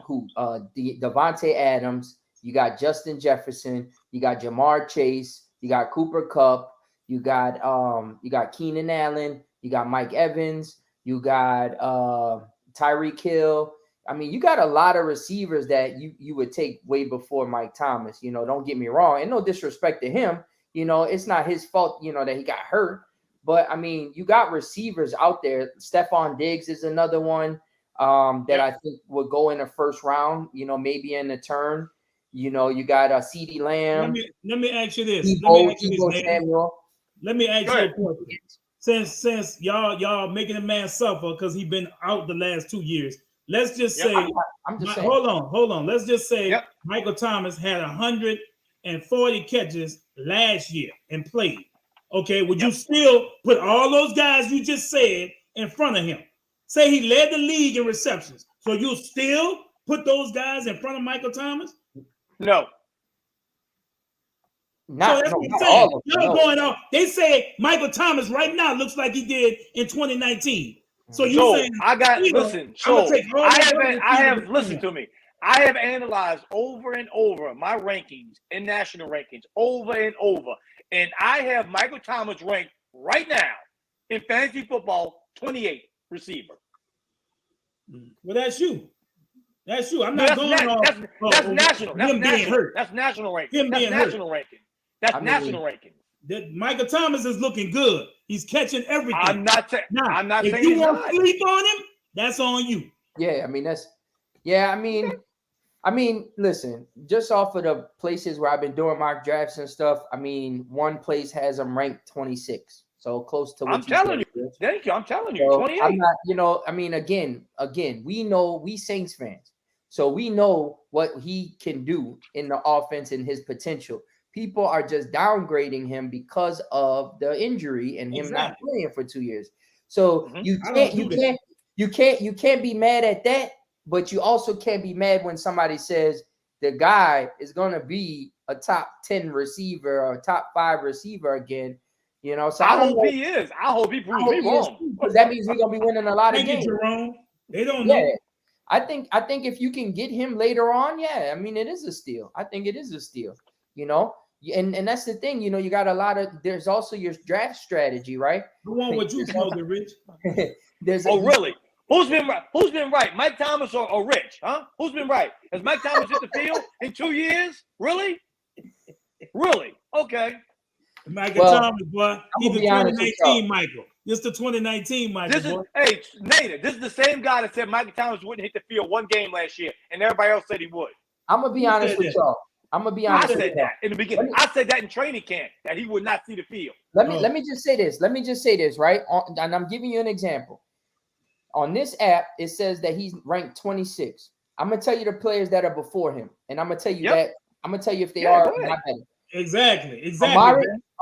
Devontae Adams. You got Justin Jefferson. You got Jamar Chase. You got Cooper Kupp. You got Keenan Allen. You got Mike Evans. You got Tyreek Hill. I mean, you got a lot of receivers that you would take way before Mike Thomas. Don't get me wrong. And no disrespect to him. It's not his fault, that he got hurt. But, I mean, you got receivers out there. Stephon Diggs is another one that I think would go in the first round, maybe in the turn. You got CeeDee Lamb. Let me ask you this. Let me ask you a question. Since y'all making a man suffer because he's been out the last 2 years. Let's just say, I'm just saying. Hold on. Let's just say Michael Thomas had 140 catches last year and played. Okay, would you still put all those guys you just said in front of him? Say he led the league in receptions. So you'll still put those guys in front of Michael Thomas? No. Going off. They say Michael Thomas right now looks like he did in 2019. So listen to me. I have analyzed over and over my rankings and national rankings over and over. And I have Michael Thomas ranked right now in fantasy football 28 receiver. Well, that's you. I'm not going off. That's national. That's him national. Being hurt. That's national ranking. Him that's being national hurt. ranking. That's national ranking. Michael Thomas is looking good. He's catching everything. I'm not saying if you want to sleep on him, that's on you. Yeah, I mean, listen, just off of the places where I've been doing mock drafts and stuff, I mean, one place has him ranked 26. So close to what I'm telling you. Thank you. I'm telling you, 28. I'm not, again, we know we Saints fans. So we know what he can do in the offense and his potential. People are just downgrading him because of the injury and him not playing for 2 years. So you can't be mad at that, but you also can't be mad when somebody says the guy is going to be a top 10 receiver or a top 5 receiver again. You know, so I hope he is. I hope he proves me wrong. Because that means we're gonna be winning a lot of games. Jerome. They don't know. I think if you can get him later on, I mean it is a steal. I think it is a steal. You know, and that's the thing. You know, you got a lot of. There's also your draft strategy, right? The one with you, Rich. Really? Who's been right? Who's been right? Mike Thomas or Rich? Huh? Who's been right? Has Mike Thomas hit the field in 2 years? Really? Really? Okay. Michael Thomas, boy. He's the 2019 Michael. This is the 2019 Michael. Hey, Nader, this is the same guy that said Michael Thomas wouldn't hit the field one game last year, and everybody else said he would. I'm gonna be honest with y'all. I said that in the beginning. I said that in training camp that he would not see the field. Let me just say this. Right, and I'm giving you an example. On this app, it says that he's ranked 26. I'm gonna tell you the players that are before him, and I'm gonna tell you that. I'm gonna tell you if they are not better. Exactly.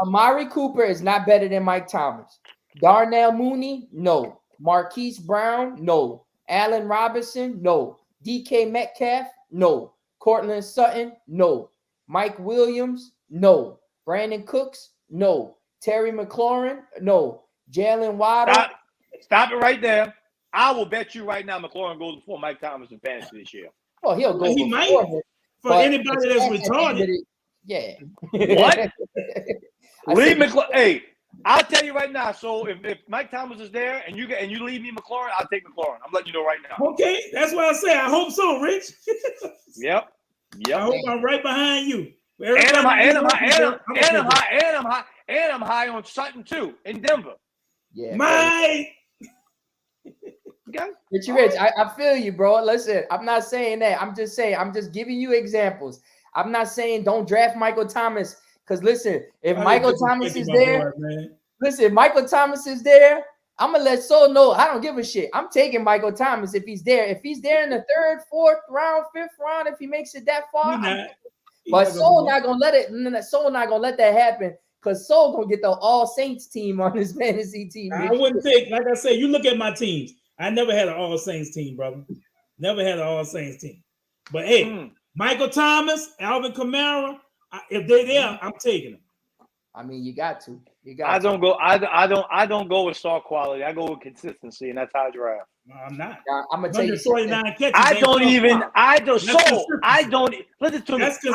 Amari Cooper is not better than Mike Thomas. Darnell Mooney, no. Marquise Brown, no. Allen Robinson, no. DK Metcalf, no. Cortland Sutton, no. Mike Williams, no. Brandon Cooks, no. Terry McLaurin, no. Jalen Waddle. Stop it right there. I will bet you right now McLaurin goes before Mike Thomas in fantasy this year. Oh, he'll go. He might. For anybody that's retarded. Yeah. What? Leave McLaurin. Hey, I'll tell you right now. So if Mike Thomas is there and you leave me McLaurin, I'll take McLaurin. I'm letting you know right now. Okay, that's what I say. I hope so, Rich. Yep. I hope I'm right behind you. And I'm high on Sutton too in Denver. Yeah. Mike. Okay. Rich, I feel you, bro. Listen, I'm not saying that. I'm just giving you examples. I'm not saying don't draft Michael Thomas. Because listen, if Michael Thomas is there, I'm gonna let Soul know I don't give a shit. I'm taking Michael Thomas if he's there. If he's there in the 3rd, 4th round, 5th round, if he makes it that far, but Soul not gonna let it. Soul not gonna let that happen because Soul gonna get the All Saints team on his fantasy team. I wouldn't think, like I said, you look at my teams. I never had an All Saints team, brother. Never had an All Saints team. But hey, Michael Thomas, Alvin Kamara, if they're there, I'm taking them. I mean, you got to. I don't go with star quality. I go with consistency, and that's how I draft. No, I'm not. I'm gonna tell you. Catches, listen to me. I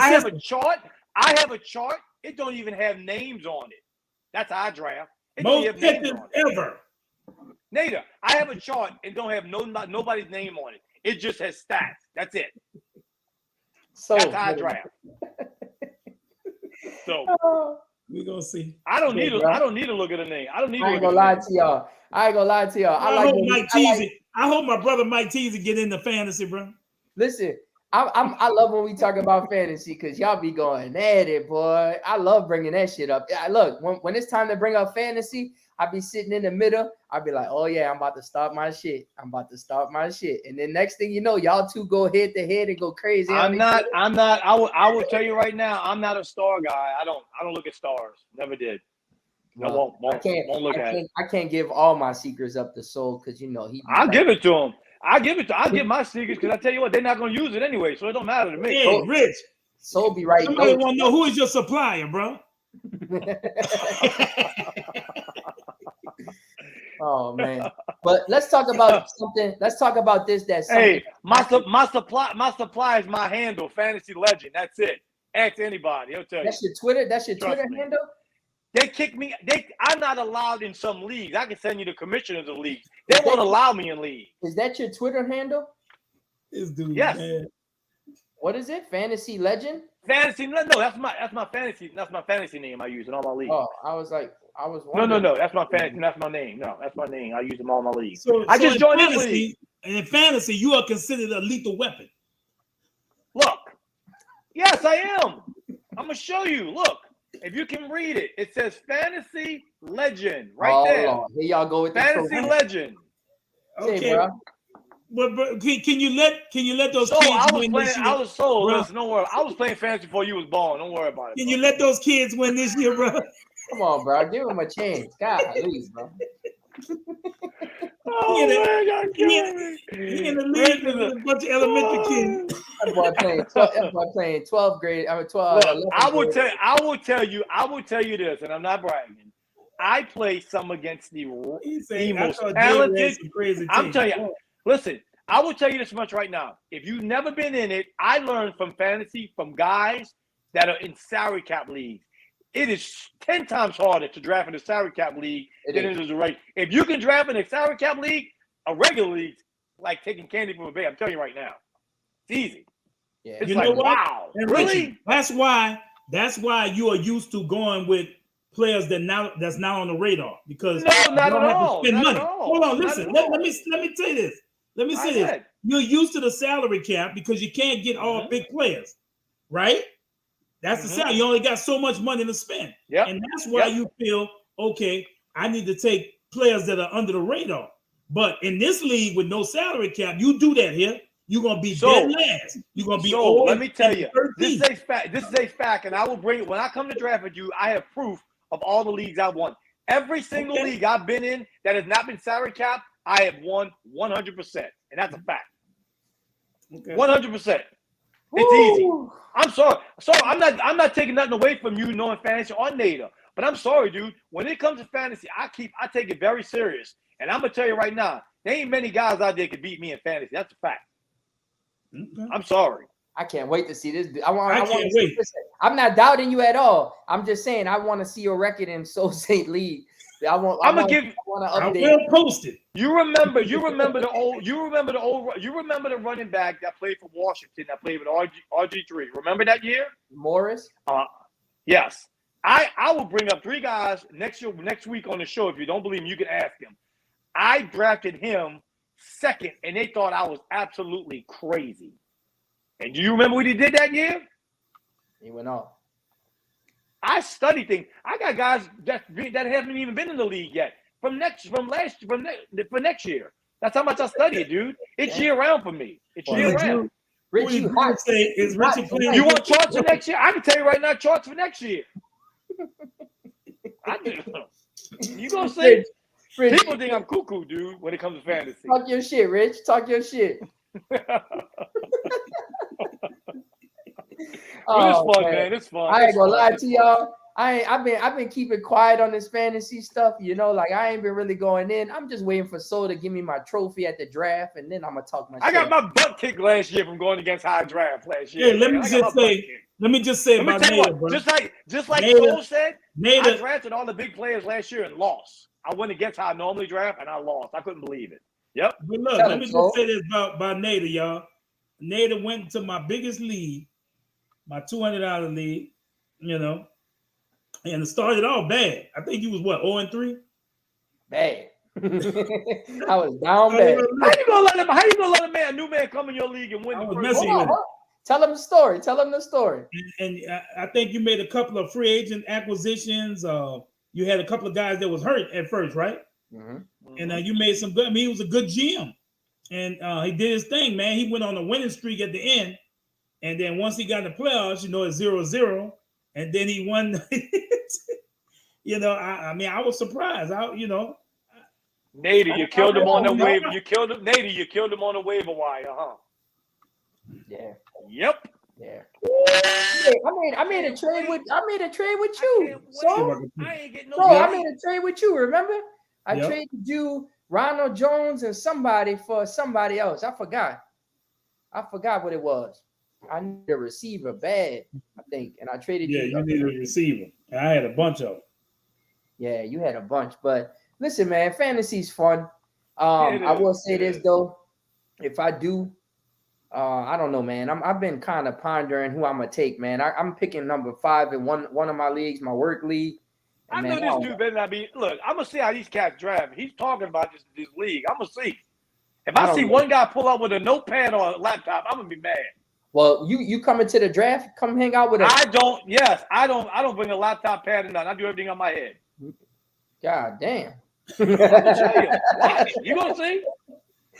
have a chart. It don't even have names on it. That's how I draft. Most catches ever. Nader, I have a chart. It don't have nobody's name on it. It just has stats. That's it. So that's how I draft. So we're gonna see. I don't need to look at a name. I ain't gonna lie to y'all. I hope my brother Mike Teasy get into fantasy, bro. Listen, I love when we talk about fantasy because y'all be going at it, boy. I love bringing that shit up. Look, when it's time to bring up fantasy, I be sitting in the middle. I be like, oh yeah, I'm about to start my shit. And then next thing you know, y'all two go head to head and go crazy. I'm not. I will tell you right now, I'm not a star guy. I don't look at stars. Never did. Well, I can't give all my secrets up to Soul because I'll give it to him. I'll give my secrets because I tell you what, they're not gonna use it anyway, so it don't matter to me. Hey, Rich. Soul be right. Somebody want to know who is your supplier, bro? Oh man! But let's talk about something. Let's talk about this. My supply is my handle, Fantasy Legend. That's it. Ask anybody. He'll tell you. That's your Twitter. That's your Twitter handle. They kick me. I'm not allowed in some leagues. I can send you the commissioners of leagues. They won't allow me in leagues. Is that your Twitter handle? This dude. Yes. Man. What is it? Fantasy Legend? Fantasy? No, that's my fantasy. That's my fantasy name I use in all my leagues. Oh, I was wondering. No. That's my fantasy. That's my name. No, that's my name. I use them all in my leagues. So I just joined this league. And in fantasy, you are considered a lethal weapon. Look. Yes, I am. I'm gonna show you. Look. If you can read it, it says Fantasy Legend right there. Lord. Here y'all go with Fantasy Legend. Okay, bro. But can you let those kids win this year? Listen, don't worry. I was playing fantasy before you was born. Don't worry about it. Can you let those kids win this year, bro? Come on, bro. Give him a chance. God, please, bro. He in the league with a bunch of elementary kids. That boy playing 12th grade. I mean, 12. Look, I will tell you this, and I'm not bragging. I play some against the most talented. I'm telling you. Listen, I will tell you this much right now. If you've never been in it, I learned from fantasy from guys that are in salary cap leagues. It is 10 times harder to draft in a salary cap league than it is a regular. If you can draft in a salary cap league, a regular league, like taking candy from a bay, I'm telling you right now, it's easy. Yeah. It's You like, know what? wow, And really? Richie, that's why you are used to going with players that's not on the radar because No, not at all. spend Not money. at all. Hold on, Not listen. at Let all. me say this. Let me say Go this. ahead. You're used to the salary cap because you can't get all big players, right? That's the salary. You only got so much money to spend. Yep. And that's why you feel, okay, I need to take players that are under the radar. But in this league with no salary cap, you do that here. You're gonna be dead last. You're gonna be old. Let me tell you, this is a fact. This is a fact, and I will bring it when I come to draft with you. I have proof of all the leagues I've won. Every single league I've been in that has not been salary cap, I have won 100%, and that's a fact. 100%. It's easy. I'm sorry. I'm not taking nothing away from you knowing fantasy or Nader, but I'm sorry, dude. When it comes to fantasy, I take it very serious, and I'm gonna tell you right now, there ain't many guys out there can beat me in fantasy. That's a fact. Okay. I'm sorry. I can't wait to see this. I can't wait. Listen, I'm not doubting you at all. I'm just saying I want to see your record in Soul State League. I want to update. I will post it. You remember the running back that played for Washington that played with RG3. Remember that year? Morris? Yes. I will bring up 3 guys next week on the show. If you don't believe me, you can ask him. I drafted him second, and they thought I was absolutely crazy. And do you remember what he did that year? He went off. I studied things. I got guys that haven't even been in the league yet for next year. That's how much I study it, dude. It's year round for me. It's year round. Richie, you want charts for next year? I can tell you right now, charts for next year. I do. You gonna say? People think I'm cuckoo, dude, when it comes to fantasy. Talk your shit, Rich. Talk your shit. It's fun, man. It's fun. I ain't gonna lie to y'all. I've been keeping quiet on this fantasy stuff. You know, like I ain't been really going in. I'm just waiting for Soul to give me my trophy at the draft, and then I'm gonna talk my shit. I got my butt kicked last year from going against high draft last year. Yeah, let me just say about Nader, bro. Just like Soul said, I drafted all the big players last year and lost. I went against how I normally draft, and I lost. I couldn't believe it. Yep. But look, let me just say this about Nader, y'all. Nader went into my biggest league, my $200 league, you know, and it started off bad. I think he was what, 0-3? Bad. I was down bad. How you gonna let a new man come in your league and win the first? Tell him the story. Tell him the story. And I think you made a couple of free agent acquisitions. You had a couple of guys that was hurt at first, right? Mm-hmm. And you made some good. I mean, he was a good GM, and he did his thing, man. He went on a winning streak at the end, and then once he got in the playoffs, you know, it's 0-0, and then he won. You know, I mean, I was surprised. Nader, you killed him on the waiver. Nader, you killed him on the waiver wire, huh? Yeah. Yep. Yeah. I made a trade with you. So I ain't getting no. I made a trade with you. Remember? I traded you Ronald Jones and somebody for somebody else. I forgot what it was. I need a receiver bad, I think, and I traded you. Yeah, you need a receiver. And I had a bunch of them. Yeah, you had a bunch, but listen, man, fantasy's fun. I will say this though, if I do. I don't know, man. I've been kind of pondering who I'm gonna take, man. I'm picking number 5 in one of my leagues, my work league. I know this dude better not be. Look, I'm gonna see how these cats draft. He's talking about this league. I'm gonna see. If I see one guy pull up with a notepad or a laptop, I'm gonna be mad. Well, you coming to the draft? Come hang out with us. I don't. Yes, I don't bring a laptop, pad, and nothing. I do everything on my head. God damn. I'm gonna show you. Watch. You gonna see?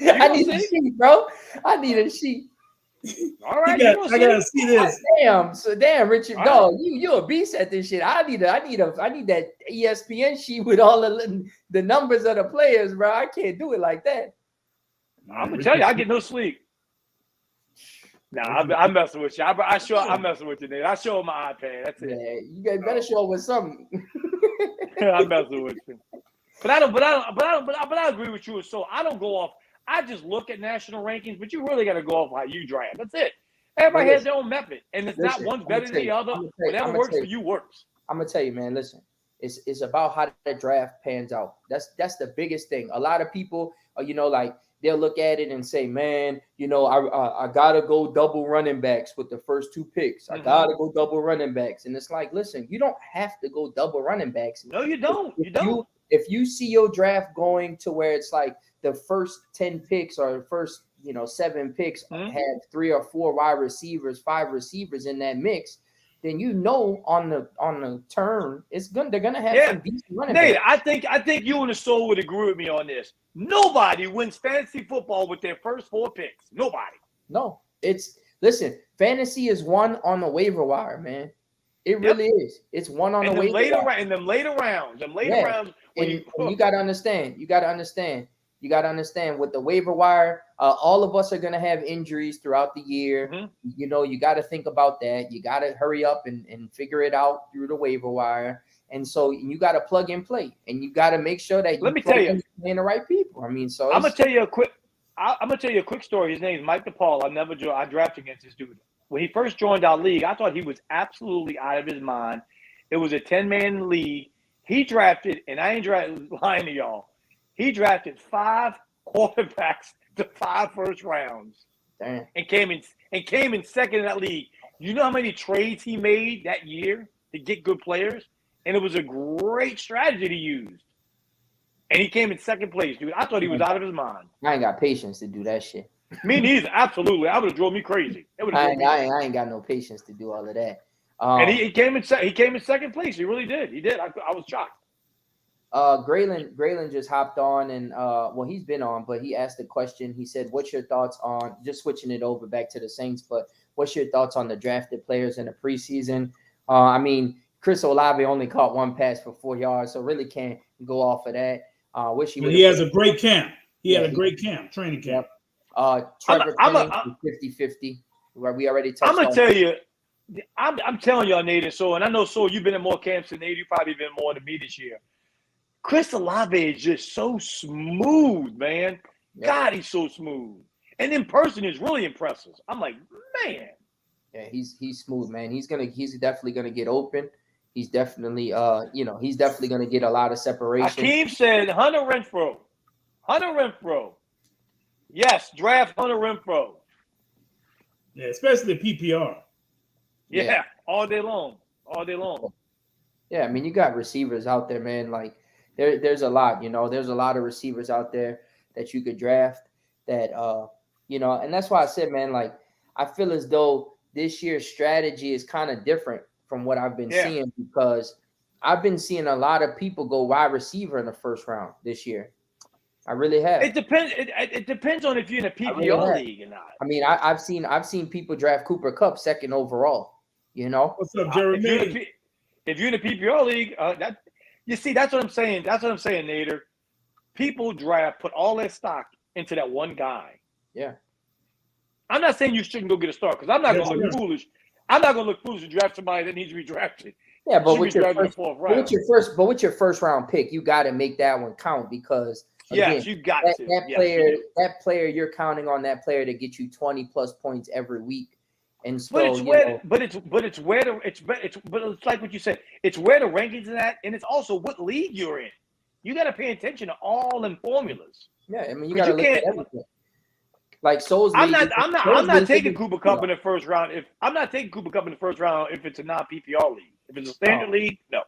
I need a sheet, bro. I need a sheet. All right, I gotta see this. Damn, Richard, dog, you a beast at this shit. I need that ESPN sheet with all the numbers of the players, bro. I can't do it like that. I'm gonna tell you, I get no sleep. Nah, I'm messing with you. I'm messing with you, Nate. I show him my iPad. That's it. Yeah, you guys better show up with something. I'm messing with you. But I agree with you. So I don't go off. I just look at national rankings, but you really got to go off how you draft. That's it. Everybody has their own method, and it's not one's better than the other. Whatever works for you works. I'm gonna tell you, man. Listen, it's about how the draft pans out. That's the biggest thing. A lot of people, like they'll look at it and say, man, I gotta go double running backs with the first 2 picks. I gotta go double running backs, and it's like, listen, you don't have to go double running backs. No, you don't. If you see your draft going to where it's like the first 10 picks or the first 7 picks have 3 or 4 wide receivers, 5 receivers in that mix, then on the turn they're gonna have some decent running backs. Nate, I think you and the Soul would agree with me on this. Nobody wins fantasy football with their first 4 picks. Nobody. No, listen, fantasy is won on the waiver wire, man. It really is. It's one on the waiver wire. In them later rounds. And you got to understand. You got to understand with the waiver wire, all of us are going to have injuries throughout the year. You got to think about that. You got to hurry up and figure it out through the waiver wire. And so you got to plug and play, and you got to make sure that you're playing the right people. I mean, so I'm going to tell you a quick story. His name is Mike DePaul. I drafted against this dude. When he first joined our league, I thought he was absolutely out of his mind. It was a 10-man league. He drafted, and I ain't lying to y'all, he drafted 5 quarterbacks to 5 first rounds. Damn. And came in second in that league. You know how many trades he made that year to get good players? And it was a great strategy to use. And he came in second place, dude. I thought he was out of his mind. I ain't got patience to do that shit. Me neither. Absolutely. I would have drove me crazy. I ain't got no patience to do all of that. And he came in second place. He really did. He did. I was shocked. Graylin just hopped on and he's been on, but he asked a question. He said, what's your thoughts on just switching it over back to the Saints, but what's your thoughts on the drafted players in the preseason? I mean, Chris Olave only caught 1 pass for 4 yards, so really can't go off of that. He has a great camp. He had a great camp, training camp. Trevor Penning, 50-50, where we already touched on. I'm gonna tell you, I'm telling y'all, Nate, and I know, so you've been in more camps than Nate. You've probably been more than me this year. Chris Olave is just so smooth, man. Yeah. God, he's so smooth. And in person, he's really impressive. I'm like, man. Yeah, he's smooth, man. He's definitely gonna get open. He's definitely he's definitely gonna get a lot of separation. Hakeem said Hunter Renfrow. Yes, draft Hunter Renfrow. Yeah, especially PPR. Yeah, all day long. Yeah, I mean, you got receivers out there, man. Like there's a lot, there's a lot of receivers out there that you could draft that, and that's why I said, man, like, I feel as though this year's strategy is kind of different from what I've been seeing, because I've been seeing a lot of people go wide receiver in the first round this year. I really have. It depends. It depends on if you're in a PPR league or not. I mean, I've seen people draft Cooper Kupp second overall. What's up, Jeremy? If you're in a PPR league, that's what I'm saying. That's what I'm saying, Nader. People put all their stock into that one guy. Yeah. I'm not saying you shouldn't go get a start, because I'm not going to look foolish. I'm not going to look foolish to draft somebody that needs to be drafted. Yeah, but with your first round pick, you got to make that one count, because again, you got that player, you're counting on that player to get you 20 plus points every week. And so, it's like what you said. It's where the rankings are at, and it's also what league you're in. You got to pay attention to all them formulas. Yeah, I mean, you got to look at everything. Like I'm not taking Cooper Kupp in the first round. If it's a non-PPR league, if it's a standard league, no.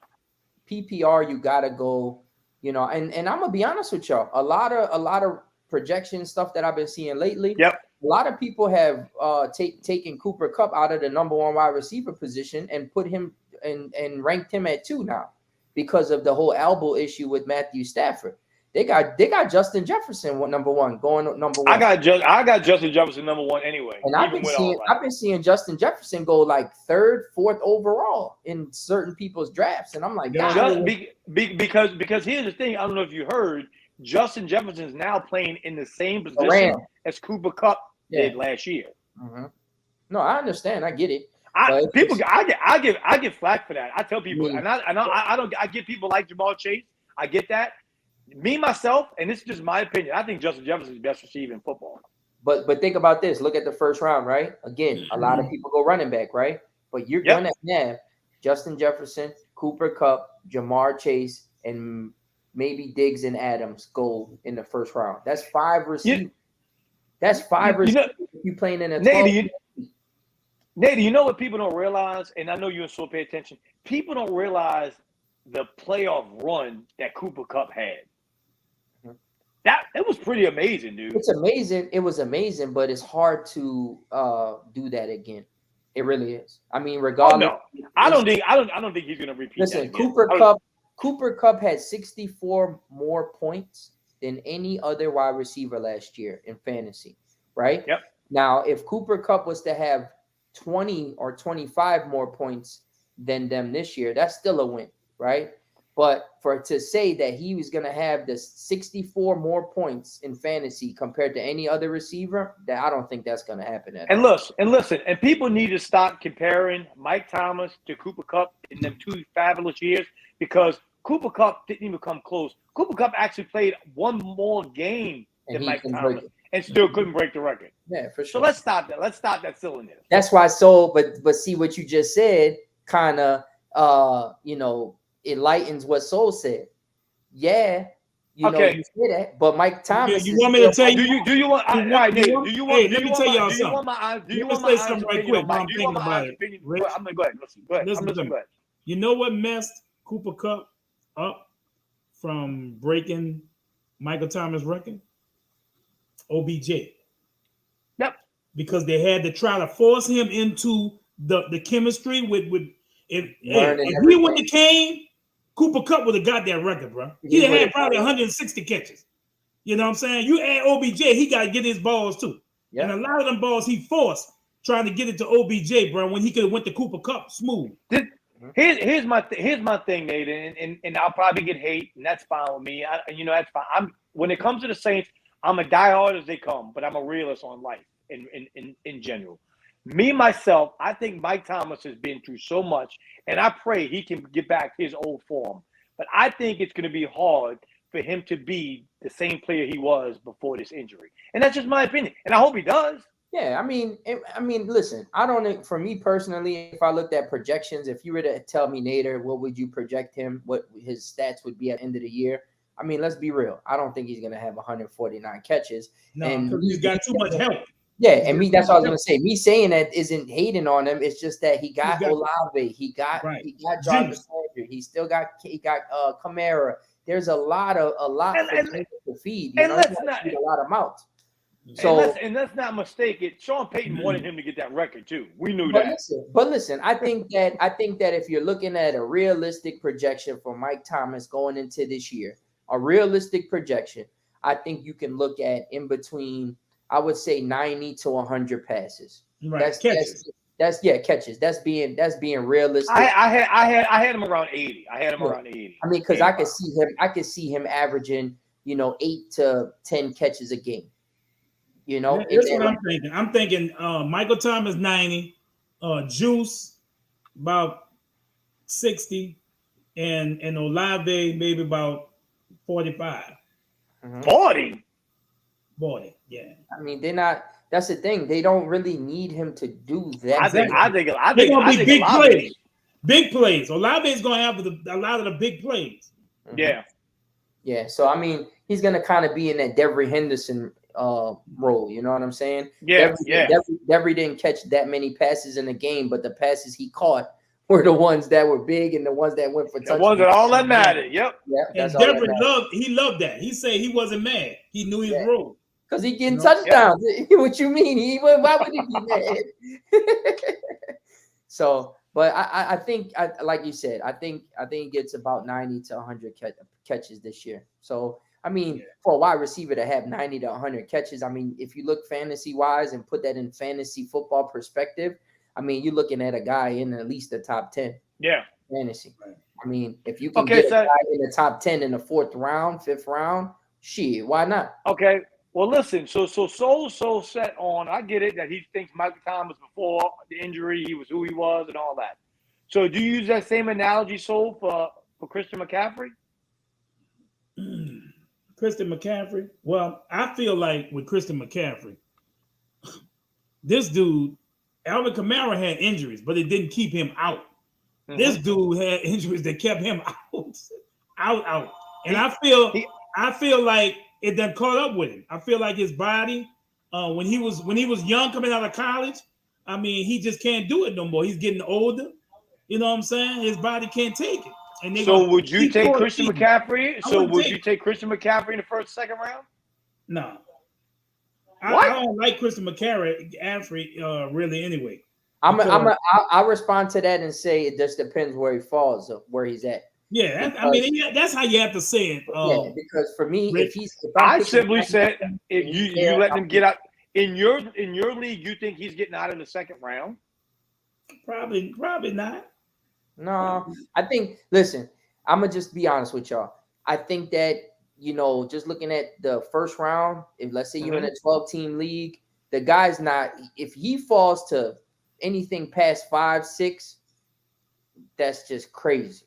PPR, you got to go. And I'm gonna be honest with y'all. A lot of projection stuff that I've been seeing lately. Yep. A lot of people have taken Cooper Kupp out of the number 1 wide receiver position and put him and ranked him at 2 now, because of the whole elbow issue with Matthew Stafford. They got Justin Jefferson number one, going number one. I got Justin Jefferson number one anyway. And I've been seeing Justin Jefferson go like third, fourth overall in certain people's drafts, and I'm like, because here's the thing. I don't know if you heard, Justin Jefferson is now playing in the same position as Cooper Kupp did last year. Mm-hmm. No, I understand. I get it. I get flack for that. I tell people, I get people like Jamal Chase. I get that. Me, myself, and this is just my opinion, I think Justin Jefferson is the best receiver in football. But think about this. Look at the first round, right? Again, a lot of people go running back, right? But you're going to have Justin Jefferson, Cooper Kupp, Jamar Chase, and maybe Diggs and Adams go in the first round. That's 5 receivers. That's 5 receivers if you're playing in a 12. Nate, you know what people don't realize, and I know you and so pay attention, people don't realize the playoff run that Cooper Kupp had. It was pretty amazing, dude. It's amazing. It was amazing, but it's hard to do that again. It really is. I mean, regardless. Oh, no. I don't think he's gonna repeat that again. Cooper Kupp had 64 more points than any other wide receiver last year in fantasy, right? Yep. Now, if Cooper Kupp was to have 20 or 25 more points than them this year, that's still a win, right? But to say that he was going to have the 64 more points in fantasy compared to any other receiver, that I don't think that's going to happen. Listen, and people need to stop comparing Mike Thomas to Cooper Kupp in them 2 fabulous years, because Cooper Kupp didn't even come close. Cooper Kupp actually played 1 more game than Mike Thomas and still couldn't break the record. Yeah, for sure. So let's stop that. Let's stop that silliness. That's why. But see what you just said, kind of, enlightens what Soul said. Yeah, you say that, but Mike Thomas. You want me to tell you? Do you want? Let me tell y'all something. Do you want my something right quick? I'm thinking about it. I'm gonna go ahead. Listen. You know what messed Cooper Kupp up from breaking Michael Thomas' record? OBJ. Yep. Because they had to try to force him into the chemistry with if he wouldn't have came, Cooper Kupp would have got that record, bro. He'd have had probably 160 catches. You know what I'm saying? You add OBJ, he got to get his balls too. Yep. And a lot of them balls he forced trying to get it to OBJ, bro, when he could have went to Cooper Kupp smooth. Here's my thing, Nate, and I'll probably get hate, and that's fine with me. That's fine. When it comes to the Saints, I'm a diehard as they come, but I'm a realist on life in general. Me, myself, I think Mike Thomas has been through so much, and I pray he can get back his old form. But I think it's going to be hard for him to be the same player he was before this injury. And that's just my opinion. And I hope he does. Yeah, I mean, listen, I don't, for me personally, if I looked at projections, if you were to tell me, Nader, what would you project him, what his stats would be at the end of the year? I mean, let's be real. I don't think he's going to have 149 catches. No, because he's got too much help. Yeah, and that's what I was gonna say. Me saying that isn't hating on him. It's just that he got Olave, he got Jarvis Landry, he got Kamara. There's a lot to feed. Let's not feed a lot of mouths. So and let's not mistake it. Sean Payton wanted him to get that record too. We knew that. But listen, I think that if you're looking at a realistic projection for Mike Thomas going into this year, a realistic projection, I think you can look at in between, I would say 90 to 100 passes. Right. That's catches. That's being realistic. I had him around 80. Around 80. I mean, because I could see him averaging, 8 to 10 catches a game. That's what I'm thinking. I'm thinking Michael Thomas 90, Juice about 60, and Olave maybe about 45. 40, yeah. I mean, they're not. That's the thing. They don't really need him to do that. I think they're gonna be big plays. Big plays. Olave is gonna have a lot of the big plays. Yeah. Yeah. So I mean, he's gonna kind of be in that Devondre Henderson role. You know what I'm saying? Yeah. Devondre didn't catch that many passes in the game, but the passes he caught were the ones that were big and the ones that went for touchdowns. The ones that all that mattered. Yep. Yeah. And Devondre loved that. He said he wasn't mad. He knew his role. Because he getting touchdowns. Yeah. What you mean? Why would he be mad? So, but I think, like you said, I think he gets about 90 to 100 catches this year. So, I mean, for a wide receiver to have 90 to 100 catches, I mean, if you look fantasy-wise and put that in fantasy football perspective, I mean, you're looking at a guy in at least the top 10. Yeah. Fantasy. I mean, if you can get a guy in the top 10 in the 4th round, 5th round, shit, why not? Okay. Well, listen, so set on, I get it that he thinks Michael Thomas before the injury, he was who he was and all that. So do you use that same analogy, Soul, for Christian McCaffrey? Christian McCaffrey? Well, I feel like with Christian McCaffrey, this dude, Alvin Kamara had injuries, but it didn't keep him out. Mm-hmm. This dude had injuries that kept him out. And I feel like it done caught up with him. I feel like his body, when he was young coming out of college, I mean, he just can't do it no more. He's getting older. You know what I'm saying? His body can't take it. And so would you take Christian McCaffrey? So would you take Christian McCaffrey in the 1st, 2nd round? No. I don't like Christian McCaffrey really anyway. I'll respond to that and say it just depends where he falls, where he's at. Yeah, that's how you have to say it. Yeah, because for me, I simply said if you let him get out in your league, you think he's getting out in the 2nd round? Probably not. No, I think. Listen, I'm gonna just be honest with y'all. I think that just looking at the 1st round, if let's say you're in a 12-team league, the guy's not. If he falls to anything past 5, 6, that's just crazy.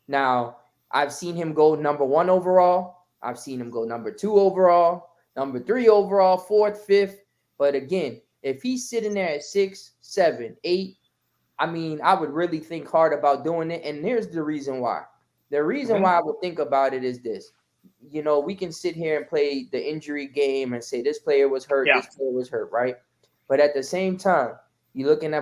Now, I've seen him go number 1 overall. I've seen him go number 2 overall, number 3 overall, 4th, 5th. But again, if he's sitting there at 6, 7, 8, I mean, I would really think hard about doing it. And here's the reason why. The reason why I would think about it is this. We can sit here and play the injury game and say this player was hurt, this player was hurt, right? But at the same time, when you're looking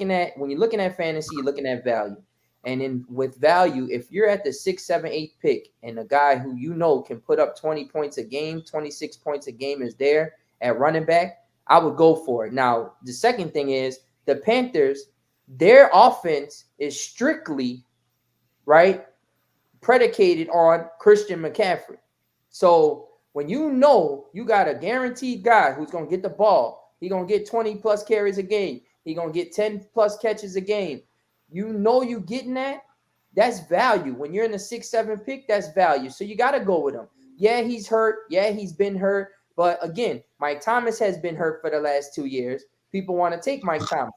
at fantasy, you're looking at value. And with value, if you're at the 6, 7, 8 pick and a guy who can put up 20 points a game, 26 points a game is there at running back, I would go for it. Now, the second thing is the Panthers, their offense is strictly, right, predicated on Christian McCaffrey. So when you got a guaranteed guy who's going to get the ball, he's going to get 20-plus carries a game, he's going to get 10-plus catches a game, you getting that, that's value. When you're in the 6, 7 pick, that's value. So you got to go with him. Yeah, he's hurt. Yeah, he's been hurt. But again, Mike Thomas has been hurt for the last 2 years. People want to take Mike Thomas.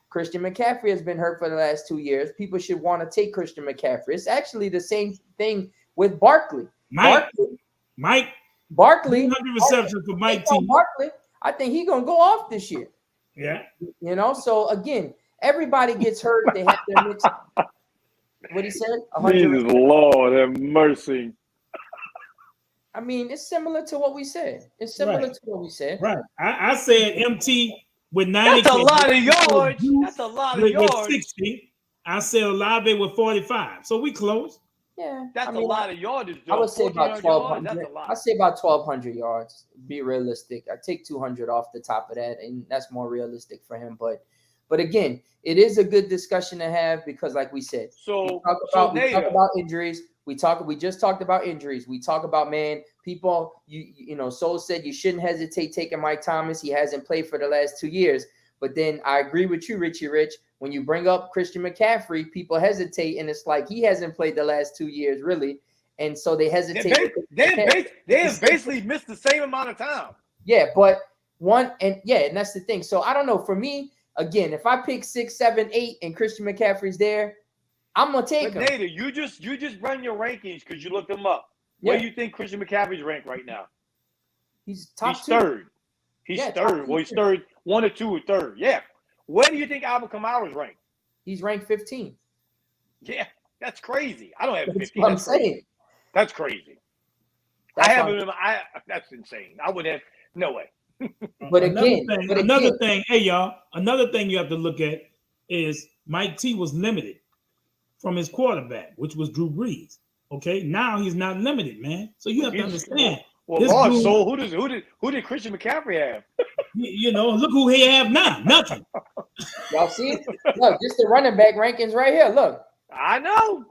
Christian McCaffrey has been hurt for the last 2 years. People should want to take Christian McCaffrey. It's actually the same thing with Barkley. Barkley. 100 receptions for Mike T. Barkley, I think he's going to go off this year. Yeah. So again, everybody gets hurt. They have their mix. What he said? Jesus Lord have mercy. I mean, it's similar to what we said. Right. I said MT with 90. That's a lot of yards. That's a lot of yards. With 60. I said Olave with 45. So we close. Yeah. That's a lot of yardage. I would say about 1,200. I'd say about 1,200 yards. Be realistic. I take 200 off the top of that, and that's more realistic for him. But again, it is a good discussion to have because, like we said, we talk about injuries. We just talked about injuries. We talk about, people, Soul said you shouldn't hesitate taking Mike Thomas. He hasn't played for the last 2 years. But then I agree with you, Richie Rich. When you bring up Christian McCaffrey, people hesitate, and it's like he hasn't played the last 2 years, really. And so they hesitate. They have basically missed the same amount of time. Yeah, and that's the thing. So I don't know. For me, again, if I pick 6, 7, 8 and Christian McCaffrey's there, I'm gonna take him. Nader, you just run your rankings because you looked them up. Where do you think Christian McCaffrey's ranked right now? He's top 2. Third. He's third. Well, he's third, 1 or 2 or third. Yeah. Where do you think Alvin Kamara's ranked? He's ranked 15. Yeah, that's crazy. I don't have 15. That's what I'm saying. That's crazy. That's insane. I would have no way. But again, another thing, hey y'all, another thing you have to look at is Mike T was limited from his quarterback, which was Drew Brees. Okay, now he's not limited, man. So you have to understand. Well, so who did Christian McCaffrey have? Look who he have now. Nothing. Y'all see it? Look, just the running back rankings right here. Look. I know.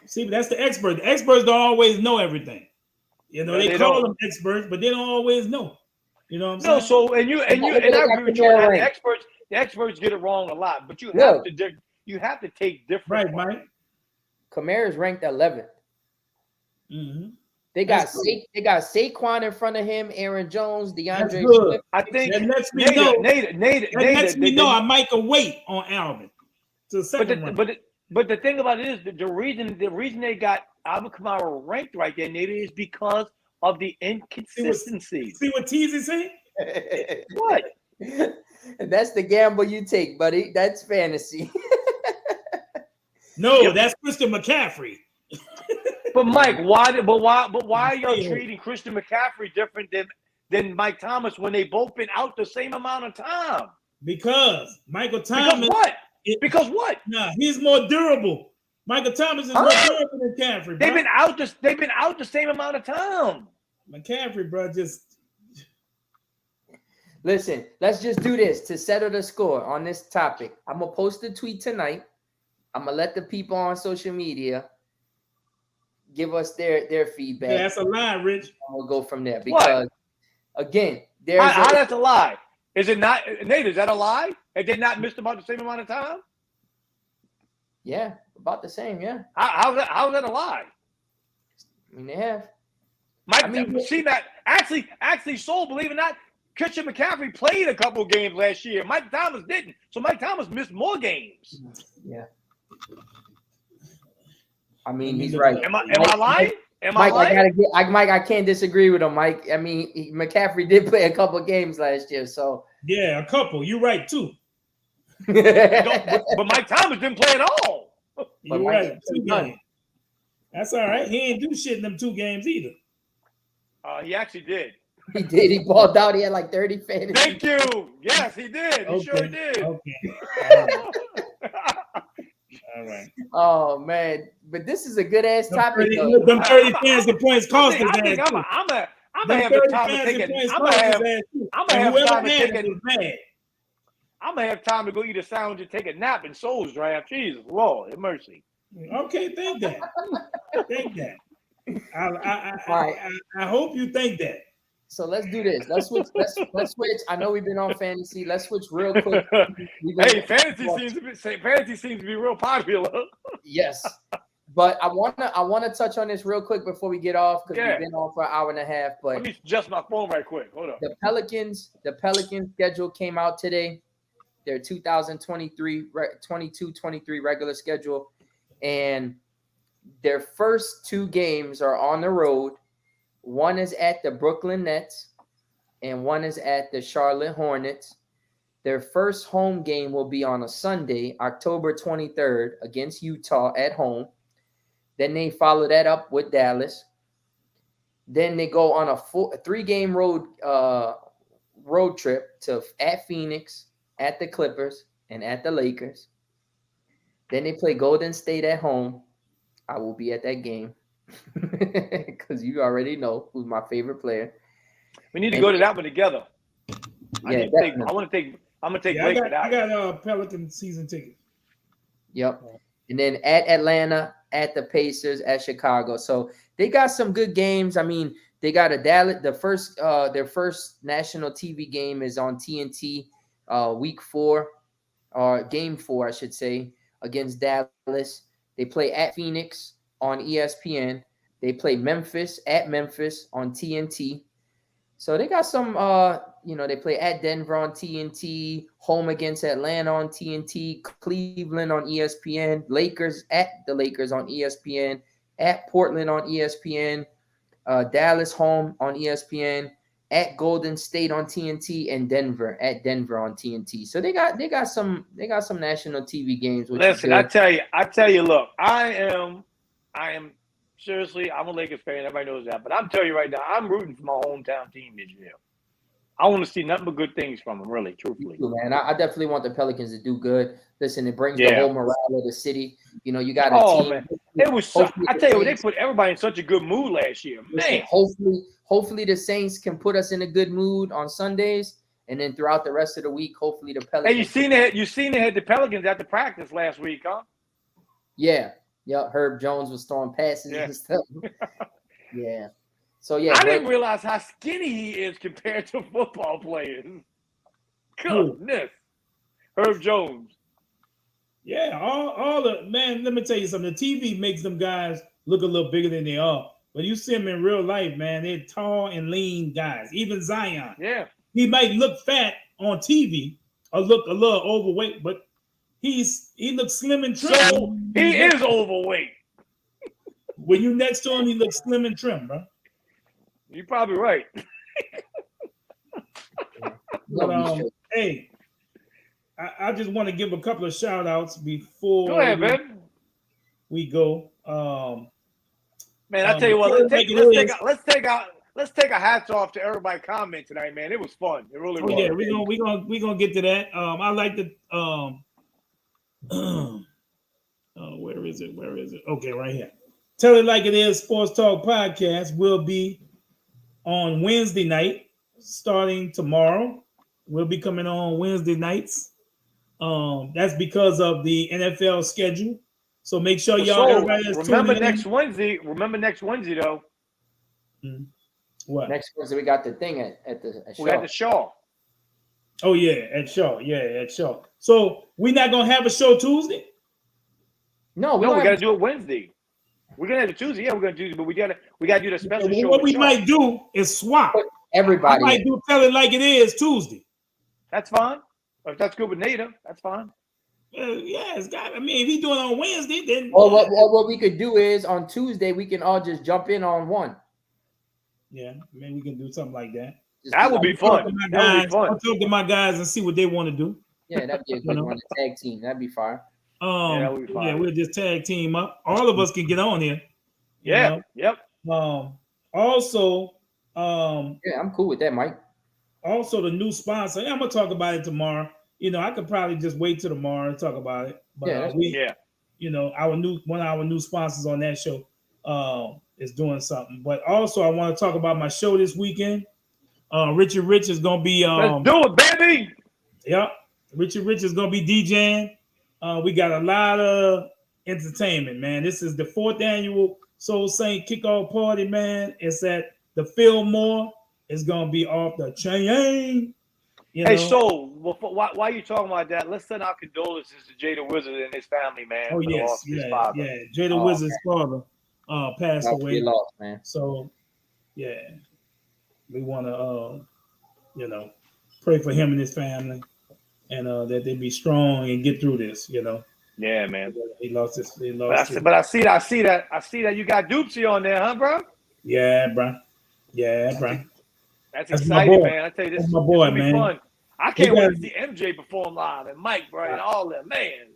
See, that's the expert. The experts don't always know everything. You know, they call them experts, but they don't always know. You know what I'm saying? No, so and I agree with you. The experts get it wrong a lot, but you have to take different. Right, Mike. Kamara's ranked 11th. Mm-hmm. They got Saquon in front of him, Aaron Jones, DeAndre Swift. I think that lets me know I might can wait on Alvin to the second round. But the thing about it is that the reason they got Alvin Kamara ranked right there, Nate, is because of the inconsistency. See what Teasy saying? What? That's the gamble you take, buddy. That's fantasy. No, that's Christian McCaffrey. But Mike, why are y'all treating Christian McCaffrey different than Mike Thomas when they both been out the same amount of time? Because Michael Thomas. Because what? Nah, he's more durable. Michael Thomas is more durable than McCaffrey. They've been out the same amount of time. McCaffrey, bro, just listen. Let's just do this to settle the score on this topic. I'm gonna post a tweet tonight. I'm gonna let the people on social media give us their feedback. Yeah, that's a lie, Rich. And we'll go from there because again, there's how that's a lie. Is it not, Nate? Is that a lie? Have they not missed about the same amount of time? Yeah, about the same. Yeah. How's that a lie? I mean, they have. See that actually, so believe it or not, Christian McCaffrey played a couple games last year. Mike Thomas didn't, so Mike Thomas missed more games. Yeah. I mean, he's right. Am I lying? Mike, I can't disagree with him, Mike. I mean, McCaffrey did play a couple games last year, so yeah, a couple. You're right too. But Mike Thomas didn't play at all. You're right. 2 games. That's all right. He ain't do shit in them 2 games either. He actually did. He did. He balled out. He had like 30 fantasy. Thank you. Yes, he did. He sure did. Okay. All right. Oh man, but this is a good ass topic. Them 30 fantasy points cost his ass. I'm gonna have time to take it. I'm gonna have time to go eat a sandwich and take a nap in Souls Draft. Jesus, Lord, have mercy. Okay, think that. Think that. I hope you think that. So let's do this. Let's switch. Let's switch. I know we've been on fantasy. Let's switch real quick. Hey, fantasy seems to be real popular. Yes, but I wanna touch on this real quick before we get off because we've been on for an hour and a half. But let me adjust my phone right quick. Hold on. The Pelicans schedule came out today. Their 2023 regular schedule, and their first 2 games are on the road. One is at the Brooklyn Nets, and one is at the Charlotte Hornets. Their first home game will be on a Sunday, October 23rd, against Utah at home. Then they follow that up with Dallas. Then they go on a 3-game road trip at Phoenix, at the Clippers, and at the Lakers. Then they play Golden State at home. I will be at that game. Because you already know who's my favorite player. We need to go to that one together. Yeah, I'm gonna take Blake for that. I got Pelican season ticket. Yep. And then at Atlanta, at the Pacers, at Chicago. So they got some good games. I mean, they got a Dallas. Their first national TV game is on TNT, week 4, or game 4, I should say, against Dallas. They play at Phoenix on ESPN. They play Memphis on TNT. So they got some, they play at Denver on TNT, home against Atlanta on TNT, Cleveland on ESPN, Lakers at the Lakers on ESPN, at Portland on ESPN, Dallas home on ESPN, at Golden State on TNT, and Denver on TNT. So they got some national TV games. Listen, I tell you, look, I am seriously, I'm a Lakers fan. Everybody knows that, but I'm telling you right now, I'm rooting for my hometown team this year. I want to see nothing but good things from them, really, truthfully. Man, I definitely want the Pelicans to do good. Listen, it brings the whole morale of the city. You know, you got a team. Man. It was so, I tell you, they put everybody in such a good mood last year. Man. Hopefully the Saints can put us in a good mood on Sundays, and then throughout the rest of the week, hopefully the Pelicans. Hey, you seen they had the Pelicans at the practice last week, huh? Yeah. Yep. Herb Jones was throwing passes and stuff. Yeah. So yeah, I didn't realize how skinny he is compared to football players. Goodness. Herb Jones. Yeah, all the man, let me tell you something. The TV makes them guys look a little bigger than they are. But you see them in real life, man, they're tall and lean guys. Even Zion. Yeah. He might look fat on TV or look a little overweight, but he looks slim and trim. So he is overweight. When you next to him, he looks slim and trim, bro. You're probably right. But, hey, I just want to give a couple of shout outs before go ahead, man. We go. Man, I tell you what, let's take a hats off to everybody comment tonight, man. It was fun. It really was. Yeah, we're gonna get to that. I like the where is it? Okay, right here. Tell It Like It Is Sports Talk Podcast will be on Wednesday night, starting tomorrow. We'll be coming on Wednesday nights. That's because of the NFL schedule. So make sure everybody is remember next Wednesday. Remember next Wednesday though. What? Next Wednesday we got the thing at the Shaw. We got the Shaw. Oh yeah, at Shaw. Yeah, at Shaw. So we're not gonna have a show Tuesday? No, we gotta do it Wednesday. We're gonna have it Tuesday. Yeah, we're gonna do it, but we gotta do the special show. What we might do is swap. Everybody. I might do Tell It Like It Is Tuesday. That's fine. If that's good with Nada, that's fine. Yeah, it's got. I mean, if he's doing it on Wednesday, then. Well, what we could do is on Tuesday we can all just jump in on one. Yeah, maybe we can do something like that. That would be fun. I'll talk to my guys and see what they want to do. Yeah, that'd be a good one. A tag team. That'd be fine. That would be fine. Yeah, we'll just tag team up. All of us can get on here. Yeah. Yep. Also. Yeah, I'm cool with that, Mike. Also, the new sponsor. I'm gonna talk about it tomorrow. I could probably just wait till tomorrow and talk about it. But one of our new sponsors on that show is doing something. But also, I want to talk about my show this weekend. Richard Rich is gonna be. Let's do it, baby. Yep, Richard Rich is gonna be DJing. We got a lot of entertainment, man. This is the 4th annual Soul Saint Kickoff Party, man. It's at the Fillmore. It's gonna be off the chain. Hey, Soul, why are you talking about that? Let's send our condolences to Jada Wizard and his family, man. Oh, yes. Yeah. Jada Wizard's father passed away. Lost, man. So, yeah. We want to, pray for him and his family and that they be strong and get through this, Yeah, man. He lost his. But I see that you got Doopsy on there, huh, bro? Yeah, bro. That's exciting, man. I tell you, this is my boy, man. Fun. I can't wait to see MJ perform live and Mike, bro, and all that, man.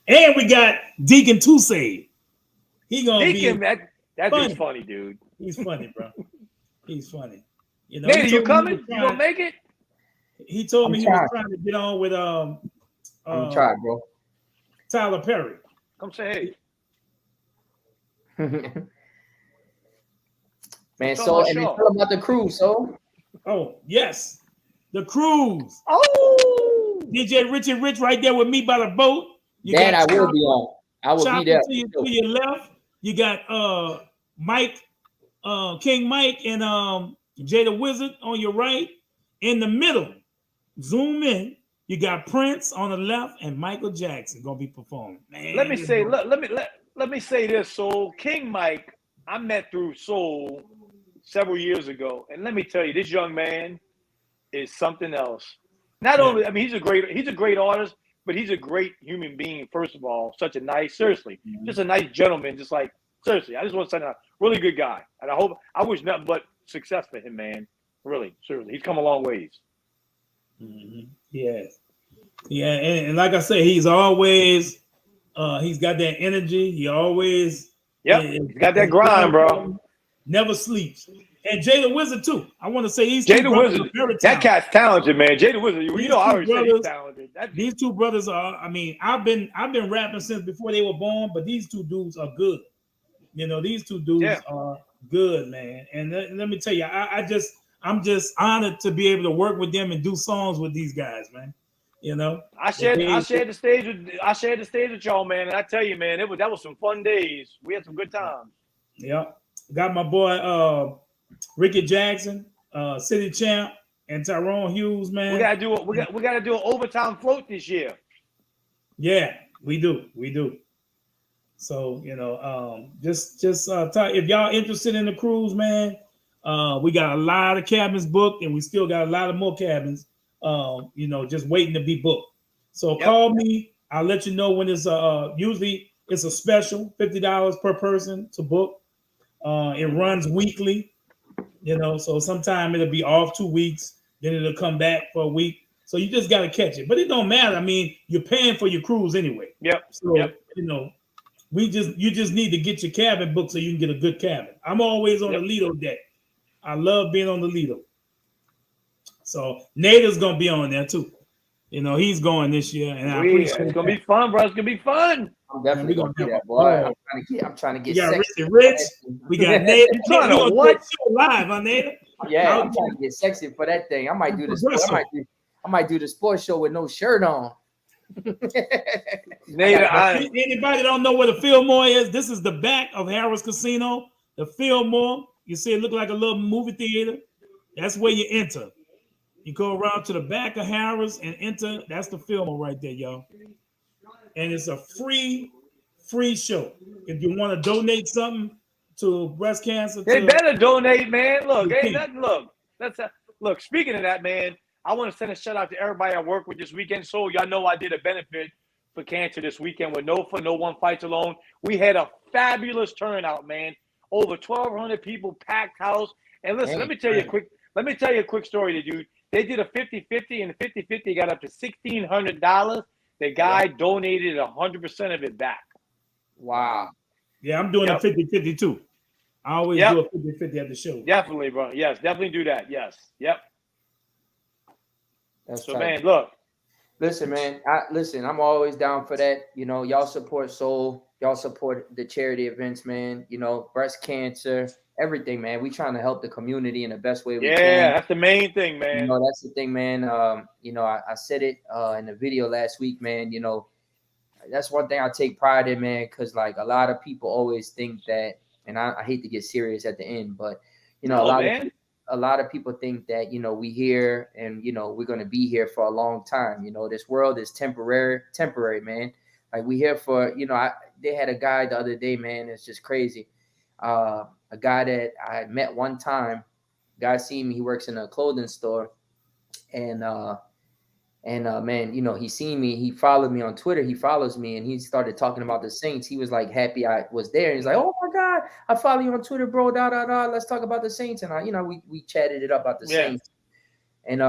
And we got Deacon Toussaint. He gonna be that dude's funny, dude. He's funny, bro. He's funny. Nate, you coming? You gonna make it? He told me he was trying to get on with I'm trying, bro. Tyler Perry. Come say hey. Man, so and then tell about the cruise, so. Oh, yes. The cruise. Oh, DJ Richard Rich right there with me by the boat. That I will be on. I will be there. To your left, you got Mike, King Mike, and Jada Wizard on your right. In the middle, zoom in. You got Prince on the left and Michael Jackson gonna be performing. Man, let me say this, Soul. King Mike, I met through Soul several years ago, and let me tell you, this young man is something else. Not only, I mean, he's a great artist, but he's a great human being. First of all, just a nice gentleman. Just like seriously, I just want to say, a really good guy, and I wish nothing but success for him, man. Really, seriously, he's come a long ways. Mm-hmm. Yes, yeah, and like I said, he's always he's got that energy. He always he's got that grind, bro. Never sleeps. And Jada Wizard too. I want to say he's Jada Wizard. That cat's talented, man. Jada Wizard. I already said he's talented. These two brothers are. I mean, I've been rapping since before they were born, but these two dudes are good. These two dudes are good, man. And let me tell you, I'm just honored to be able to work with them and do songs with these guys, man. You know, I shared the stage with y'all, man, and I tell you, man, that was some fun days. We had some good times. Yeah, got my boy Ricky Jackson, City Champ, and Tyrone Hughes, man. We gotta do an overtime float this year. Yeah, we do. So just if y'all interested in the cruise, man, we got a lot of cabins booked, and we still got a lot of more cabins, just waiting to be booked. So call me. I'll let you know when it's usually it's a special $50 per person to book. It runs weekly, so sometime it'll be off 2 weeks, then it'll come back for a week. So you just got to catch it, but it don't matter. I mean, you're paying for your cruise anyway. So you just need to get your cabin booked so you can get a good cabin. I'm always on the Lido deck. I love being on the Lido. So Nader's gonna be on there too. He's going this year, and I appreciate it's gonna be fun, bro. It's gonna be fun. I'm definitely gonna do that, boy. I'm trying to get. We got Rich. We got Nader. We're gonna what? Live on Nader. Yeah, I'm trying to get sexy for that thing. I might do this. I might do the sports show with no shirt on. Anybody don't know where the Fillmore is? This is the back of Harrah's Casino. The Fillmore. You see, it look like a little movie theater. That's where you enter. You go around to the back of Harrah's and enter. That's the Fillmore right there, y'all. And it's a free show. If you want to donate something to breast cancer, they better donate, man. Look, ain't nothing. Look. Speaking of that, man, I want to send a shout out to everybody I work with this weekend. So y'all know I did a benefit for cancer this weekend with No One Fights Alone. We had a fabulous turnout, man. Over 1,200 people, packed house. And listen, let me tell you a quick story, dude. They did a 50-50, and the 50-50 got up to $1,600. The guy donated 100% of it back. Wow. Yeah, I'm doing a 50-50 too. I always do a 50-50 at the show. Definitely, bro. Yes, definitely do that. Yes. Yep. That's so, tight. Man, look. Listen, man. I'm always down for that. Y'all support Soul. Y'all support the charity events, man. Breast cancer, everything, man. We trying to help the community in the best way we can. Yeah, that's the main thing, man. That's the thing, man. I said it in the video last week, man. That's one thing I take pride in, man, because like a lot of people always think that, and I hate to get serious at the end, but a lot of people think that, we here and, we're going to be here for a long time. This world is temporary, man. Like we here for, they had a guy the other day, man. It's just crazy. A guy that I met one time, guy seen me, he works in a clothing store and man, he seen me, he followed me on Twitter, he follows me, and he started talking about the Saints. He was like happy I was there. And he's like, oh my God, I follow you on Twitter, bro. Let's talk about the Saints. And we chatted it up about the Saints. And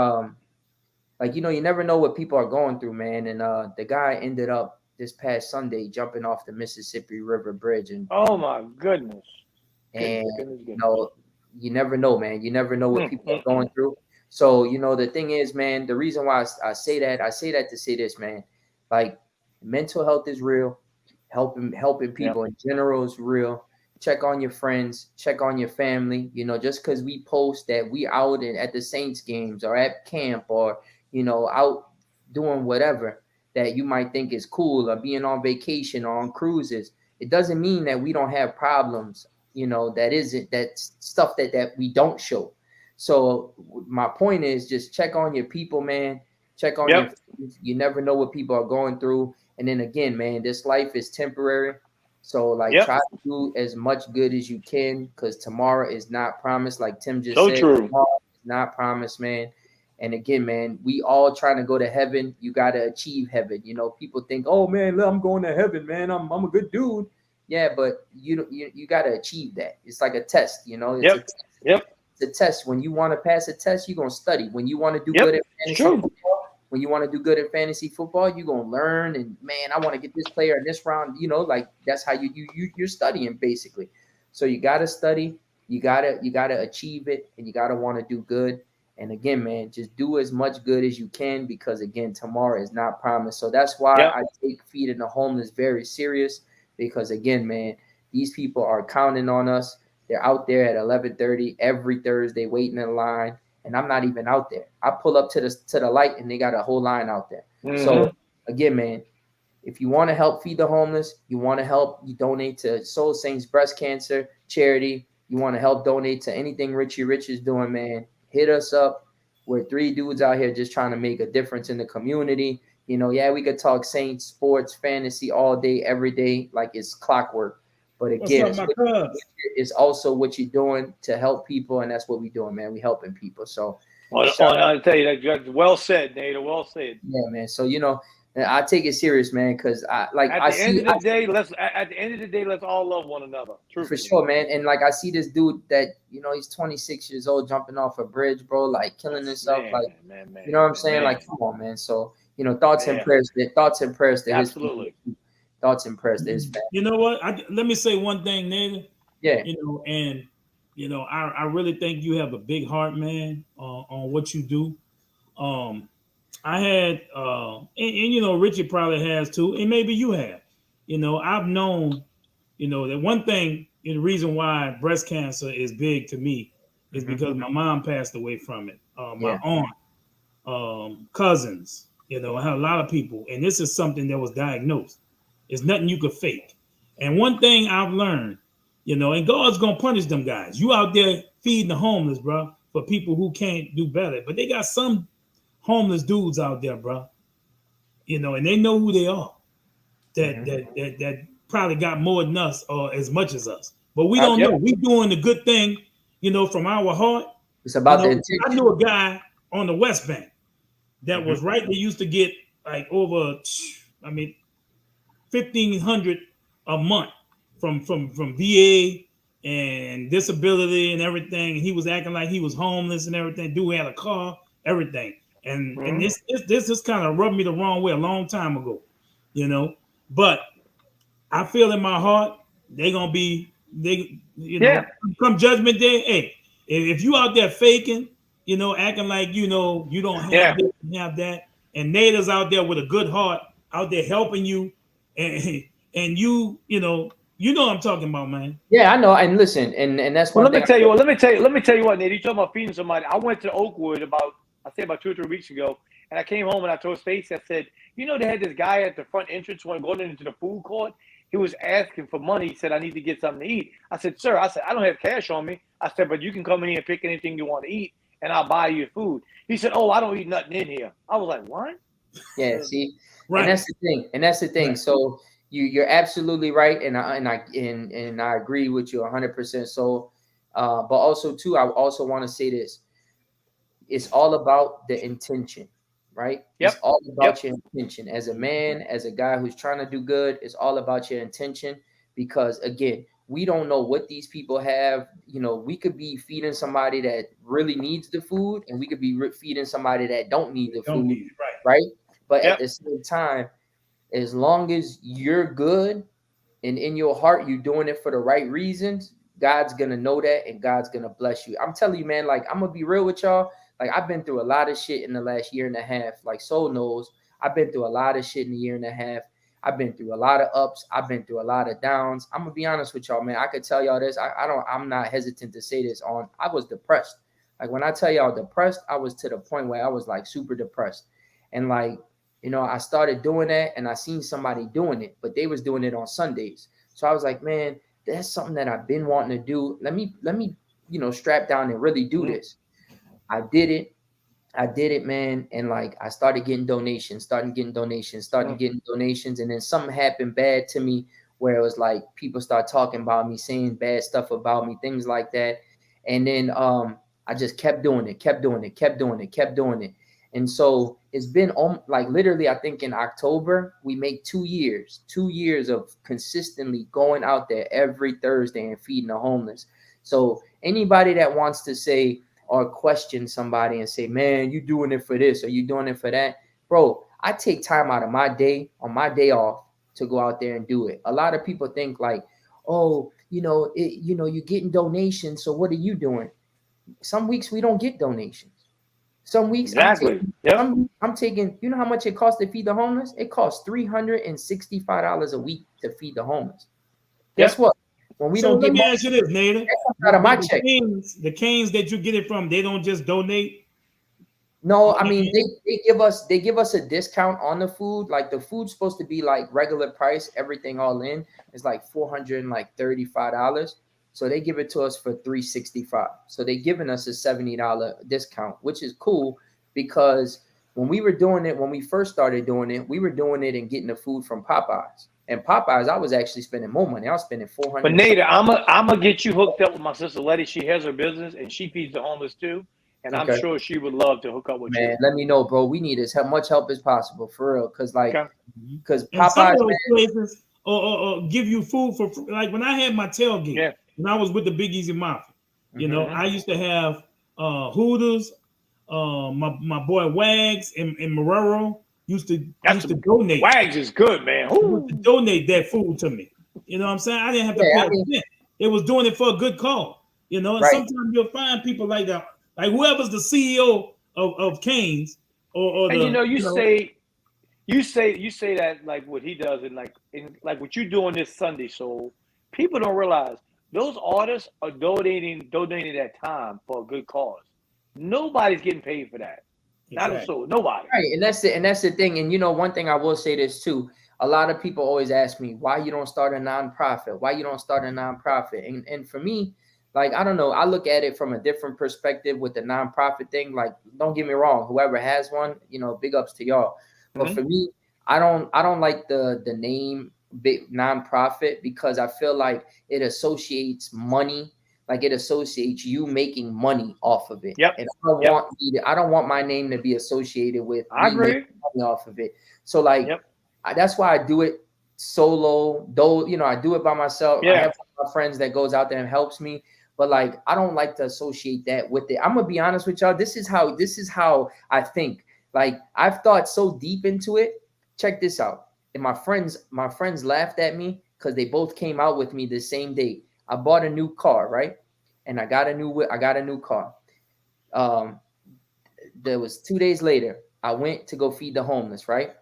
you never know what people are going through, man. And the guy ended up this past Sunday jumping off the Mississippi River Bridge. And oh my goodness. And you never know, man. You never know what people are going through. So, the thing is, man, the reason why I say that to say this, man, like mental health is real. Helping people in general is real. Check on your friends, check on your family. Just because we post that we out at the Saints games or at camp or, out doing whatever that you might think is cool or being on vacation or on cruises, it doesn't mean that we don't have problems, that's stuff that we don't show. So my point is just check on your people, man. Check on your friends. You never know what people are going through. And then again, man, this life is temporary. So try to do as much good as you can because tomorrow is not promised. Like Tim just said, tomorrow is not promised, man. And again, man, we all trying to go to heaven. You got to achieve heaven. People think, oh man, I'm going to heaven, man. I'm a good dude. Yeah, but you got to achieve that. It's like a test, It's a test. When you want to pass a test, you're going to study. When you want to do good at fantasy football, you're going to learn. And man, I want to get this player in this round, that's how you're studying basically. So you got to study, you got to achieve it, and you got to want to do good. And again, man, just do as much good as you can because again, tomorrow is not promised. So that's why I take feeding the homeless very serious because again, man, these people are counting on us. They're out there at 11:30 every Thursday waiting in line, and I'm not even out there. I pull up to the light, and they got a whole line out there. So again, man, if you want to help feed the homeless, you want to help, you donate to Soul Saints breast cancer charity. You want to help donate to anything Richie Rich is doing, man, hit us up. We're 3 dudes out here just trying to make a difference in the community. You know, yeah, we could talk Saints, sports, fantasy all day, every day, like it's clockwork. But again, it's also what you're doing to help people, and that's what we're doing, man. We helping people. So, I'll tell you that. Well said, Nate. Well said. Yeah, man. So I take it serious, man, because at the end of the day, let's all love one another. True. For sure, man. And like I see this dude that he's 26 years old, jumping off a bridge, bro, like killing himself, man, you know what I'm saying? Like, come on, man. So thoughts and prayers to his absolutely. Thoughts and prayers to his family. You know what? Let me say one thing, Nathan. Yeah. I really think you have a big heart, man, on what you do. I had, and Richie probably has too, and maybe you have. I've known, that one thing, and the reason why breast cancer is big to me is because my mom passed away from it. My aunt, cousins, I had a lot of people, and this is something that was diagnosed. It's nothing you could fake. And one thing I've learned, and God's gonna punish them guys. You out there feeding the homeless, bro, for people who can't do better. But they got some homeless dudes out there, bro. And they know who they are. That probably got more than us or as much as us. But we don't know. We doing the good thing, from our heart. It's about the intention. I knew a guy on the West Bank that was right. They used to get like over, $1,500 a month from VA and disability and everything. He was acting like he was homeless and everything. Dude had a car, everything. And this just kind of rubbed me the wrong way a long time ago, But I feel in my heart they're gonna be come Judgment Day. Hey, if you out there faking, acting like you don't have this and have that, and Nada's out there with a good heart, out there helping you, and you know what I'm talking about, man. Yeah, I know. And listen, and that's one. Well, let me tell you what, Nate. You talking about feeding somebody? I went to Oakwood about 2 or 3 weeks ago, and I came home and I told Stacey, I said, they had this guy at the front entrance when going into the food court. He was asking for money. He said, I need to get something to eat. I said, sir, I don't have cash on me. I said, but you can come in here and pick anything you want to eat, and I'll buy you food. He said, oh, I don't eat nothing in here. I was like, what? Yeah, see, right. And that's the thing. Right. So you're absolutely right, and I agree with you 100%. So, but also too, I also want to say this: it's all about the intention, right? Yep. It's all about your intention. As a man, as a guy who's trying to do good, it's all about your intention. Because again, we don't know what these people have. We could be feeding somebody that really needs the food, and we could be feeding somebody that don't need the food, right? But at the same time, as long as you're good and in your heart you're doing it for the right reasons, God's gonna know that and God's gonna bless you. I'm telling you, man, like I'm gonna be real with y'all. Like I've been through a lot of shit in the last year and a half. Like Soul knows, I've been through a lot of shit in a year and a half. I've been through a lot of ups. I've been through a lot of downs. I'm gonna be honest with y'all, man. I could tell y'all this. I'm not hesitant to say this. I was depressed. Like when I tell y'all depressed, I was to the point where I was like super depressed. And like, I started doing that and I seen somebody doing it, but they was doing it on Sundays. So I was like, man, that's something that I've been wanting to do. Let me, strap down and really do this. I did it, man. And like, I started getting donations. And then something happened bad to me where it was like, people start talking about me, saying bad stuff about me, things like that. And then I just kept doing it. And so it's been like literally, I think in October, we make 2 years of consistently going out there every Thursday and feeding the homeless. So anybody that wants to say or question somebody and say, man, you doing it for this or you doing it for that, bro, I take time out of my day on my day off to go out there and do it. A lot of people think like, oh, you're getting donations. So what are you doing? Some weeks we don't get donations. Some weeks exactly. I'm taking, how much it costs to feed the homeless? It costs $365 a week to feed the homeless. Guess what? When we don't get money, ask you this, Nada. Out of my check. The canes that you get it from, they don't just donate. No, I mean they give us a discount on the food. Like the food's supposed to be like regular price, everything all in is like $435. So they give it to us for $365. So they giving us a $70 discount, which is cool because when we first started doing it, we were doing it and getting the food from Popeyes. And Popeyes, I was actually spending more money. I was spending $400. But Nate, I'm gonna get you hooked up with my sister Letty. She has her business and she feeds the homeless too. And I'm sure she would love to hook up with you. Man, let me know, bro. We need as much help as possible, for real. Because Popeyes, some of those places or give you food for like when I had my tailgate, when I was with the Big Easy Mafia, you know, I used to have Hooters, my boy Wags and Marrero used to donate. Wags is good, man. Used to donate that food to me. You know what I'm saying? I didn't have to pay a cent. It was doing it for a good cause. You know, and sometimes you'll find people like that. Like whoever's the CEO of Cane's or and you say that like what he does and like what you doing this Sunday. So people don't realize those artists are donating that time for a good cause. Nobody's getting paid for that. Not a soul. Nobody. Right, and that's the thing. And one thing I will say this too. A lot of people always ask me why you don't start a nonprofit. Why you don't start a nonprofit? And for me, like, I don't know. I look at it from a different perspective with the nonprofit thing. Like, don't get me wrong. Whoever has one, big ups to y'all. But for me, I don't like the name big nonprofit because I feel like it associates money. Like it associates you making money off of it. Yep. And I don't want my name to be associated with I agree. making money off of it. So like that's why I do it solo. Though I do it by myself. I have my friends that goes out there and helps me. But like, I don't like to associate that with it. I'm gonna be honest with y'all. This is how I think. Like, I've thought so deep into it. Check this out. And my friends laughed at me because they both came out with me the same day. I bought a new car, right? And I got a new car. There was 2 days later. I went to go feed the homeless, right?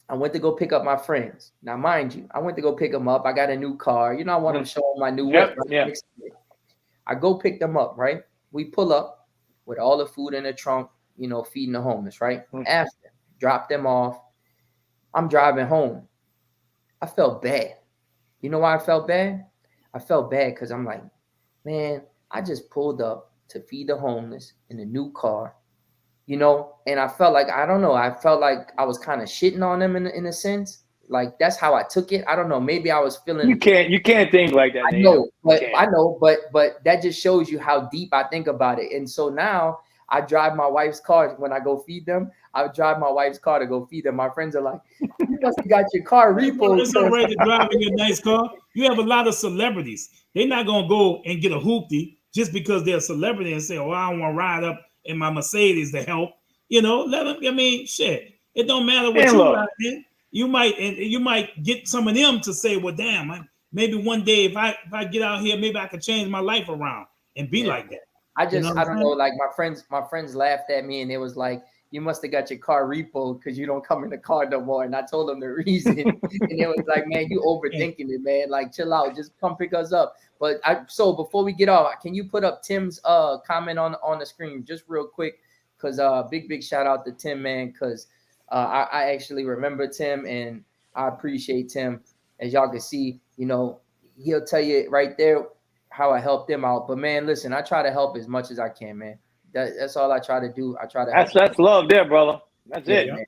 I went to go pick up my friends. Now, mind you, I went to go pick them up. I got a new car. I want to show them my new whip. Right? I go pick them up, right? We pull up with all the food in the trunk, feeding the homeless, right? After, drop them off. I'm driving home. I felt bad. You know why I felt bad? I felt bad because I'm like, man, I just pulled up to feed the homeless in a new car, and I felt like, I don't know, I felt like I was kind of shitting on them in a sense. Like that's how I took it. I don't know. Maybe I was feeling. You can't think like that. I know, but that just shows you how deep I think about it. And so now I drive my wife's car when I go feed them. I drive my wife's car to go feed them. My friends are like, "You must have got your car repo." It's all right to drive in your nice car. You have a lot of celebrities. They're not gonna go and get a hoopty just because they're a celebrity and say, "Oh, I don't want to ride up in my Mercedes to help." Let them. I mean, shit. It don't matter what you ride in. You might get some of them to say, well, damn, maybe one day if I get out here, maybe I could change my life around and be like that. I don't know. Like my friends laughed at me and it was like, you must have got your car repo because you don't come in the car no more. And I told them the reason. And it was like, man, you overthinking it, man. Like, chill out. Just come pick us up. But so before we get off, can you put up Tim's comment on the screen just real quick? Because big shout out to Tim, man, because I actually remember Tim and I appreciate Tim. As y'all can see, he'll tell you right there how I helped him out. But man, listen, I try to help as much as I can, man. That's all I try to do. I try to. That's love there, brother. That's it. Man.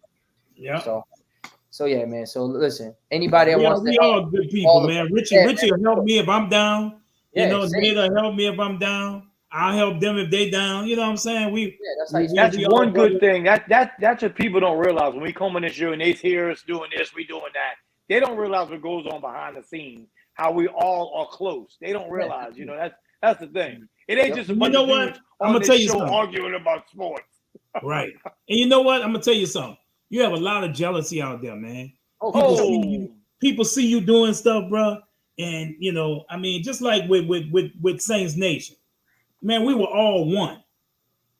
Yeah. So yeah, man. So listen, anybody that wants to. We all good people, man. Richie will help me if I'm down. Nate help me if I'm down. I'll help them if they down. You know what I'm saying? That's one good thing. That's what people don't realize when we come in this year and they hear us doing this, we doing that. They don't realize what goes on behind the scenes. How we all are close. They don't realize. That's the thing. It ain't just a bunch of dudes I'm gonna tell you something. Arguing about sports. Right. And you know what? I'm gonna tell you something. You have a lot of jealousy out there, man. People see you doing stuff, bro. And just like with Saints Nation. Man, we were all one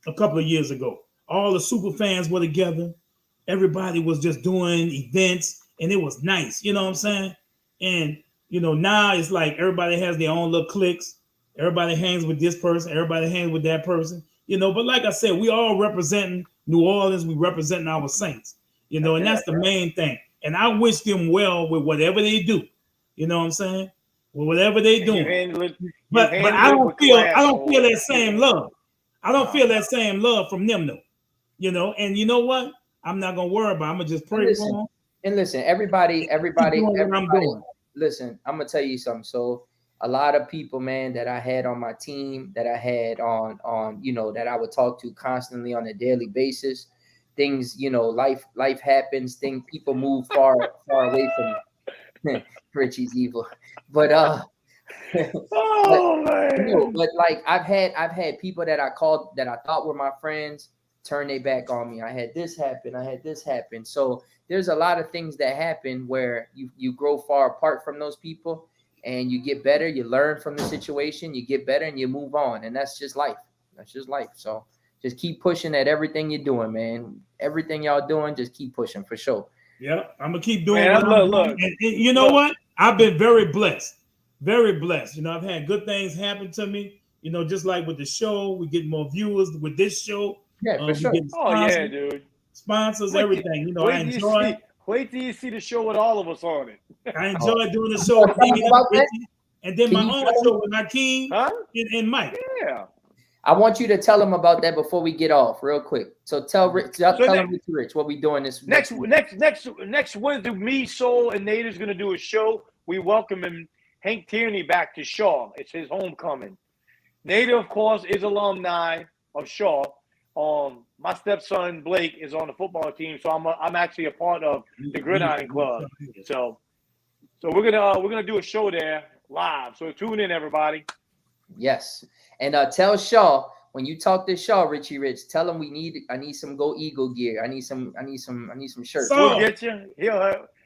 a couple of years ago. All the super fans were together. Everybody was just doing events, and it was nice. You know what I'm saying? And, now it's like everybody has their own little cliques. Everybody hangs with this person. Everybody hangs with that person. But like I said, we all representing New Orleans, we representing our Saints. You know, and that's the main thing. And I wish them well with whatever they do. You know what I'm saying? With whatever they doing. But I don't feel that same love. I don't feel that same love from them though. You know, and you know what? I'm not gonna worry about it. I'm gonna just pray for them. And listen, everybody. Listen, I'm gonna tell you something. So a lot of people, man, that I had on my team, that I had on, you know, that I would talk to constantly on a daily basis. Things, you know, life happens. People move far away from me. Richie's evil, but man. But like I've had people that I called that I thought were my friends turn their back on me. I had this happen. So there's a lot of things that happen where you grow far apart from those people, and you get better. You learn from the situation. You get better, and you move on. And that's just life. So just keep pushing at everything you're doing, man. Everything y'all doing, just keep pushing for sure. Yeah, I'm gonna keep doing. Look. And you know what? I've been very blessed. Very blessed. You know, I've had good things happen to me. You know, just like with the show, we get more viewers with this show. Yeah, for sure. Dude. Sponsors, everything. You know, I enjoy. Wait till you see the show with all of us on it. I enjoy doing the show with and then my own show with Hakeem and Mike. Yeah. I want you to tell them about that before we get off, real quick. So tell them, Rich, what we doing this next Wednesday. Me, Soul, and Nate is going to do a show. We welcome Hank Tierney back to Shaw. It's his homecoming. Nate, of course, is alumni of Shaw. My stepson Blake is on the football team, so I'm actually a part of the Gridiron Club. So we're gonna do a show there live. So tune in, everybody. Yes, and tell Shaw when you talk to Shaw, Richie Rich, tell him I need some Go Eagle gear. I need some shirts. So we'll get you.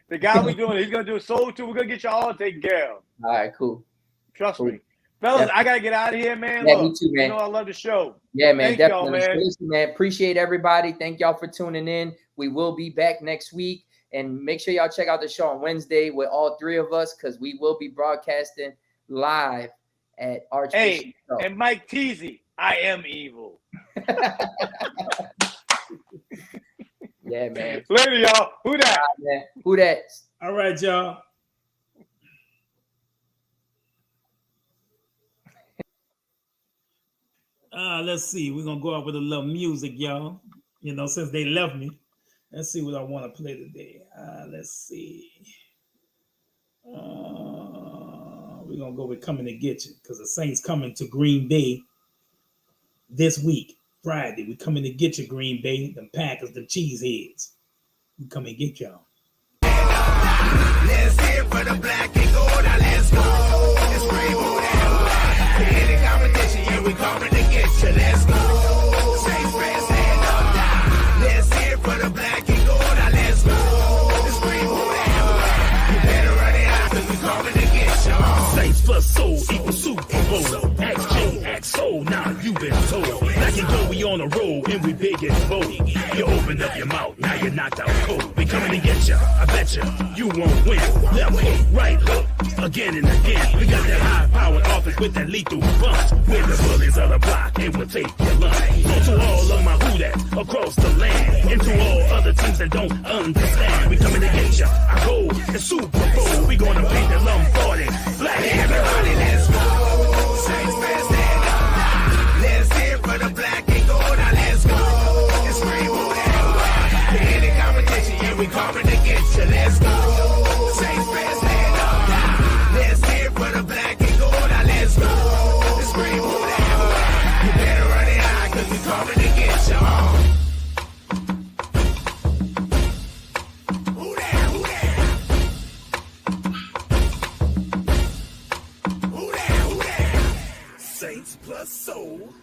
The guy we're doing, he's gonna do a soul too. We're gonna get you all taken care of. All right, cool. Trust me. Fellas, I gotta get out of here, man. Yeah, me too, man. You know I love the show. Yeah, man, Thank definitely. y'all, man. Listen, man, appreciate everybody. Thank y'all for tuning in. We will be back next week, and make sure y'all check out the show on Wednesday with all three of us, because we will be broadcasting live at Archbishop. Hey, and Mike Teasy, I am evil. Yeah, man. Later, y'all. Who that? Man. Who that? All right, y'all. Let's see. We're going to go out with a little music, y'all. You know, since they left me. Let's see what I want to play today. Let's see. We're going to go with Coming to Get You, because the Saints coming to Green Bay this week, Friday. We coming to get you, Green Bay. Them Packers, the cheeseheads. We come and get y'all. Let's hear for the black and gold. Now let's go. Let's scream who that. Any competition, yeah, we coming to get you. Let's go. Saints fans, stand up now. Let's hear for the black and gold. Now let's go. Let's scream who that. You better run it out, cause we coming to get you. Saints plus soul equals Super Bowl. Ask Joe, ask Soul, now you been told. Black and gold, we on the road, and we big and bold. You opened up your mouth, now you're knocked out cold. We coming to get ya, I bet you won't win. Left hook, right hook, again and again. We got that high-powered offense with that lethal punch. With the bullies of the block, it will take your lunch. Go to all of my who-that across the land, and to all other teams that don't understand. We coming to get ya, our goal is Super Bowl. We gonna paint the Lombardi black. Everybody, let's go. Saints fans, stand up. Let's hear for the black and gold. Now let's go. Let's scream who that. Any competition, yeah, we coming to get you. Let's go. Saints fans, stand up. Let's hear for the black and gold. Now let's go. Let's scream who that. You better run it out, cause we coming to get you. Who that? Who that? Who that? Who that? Saints plus soul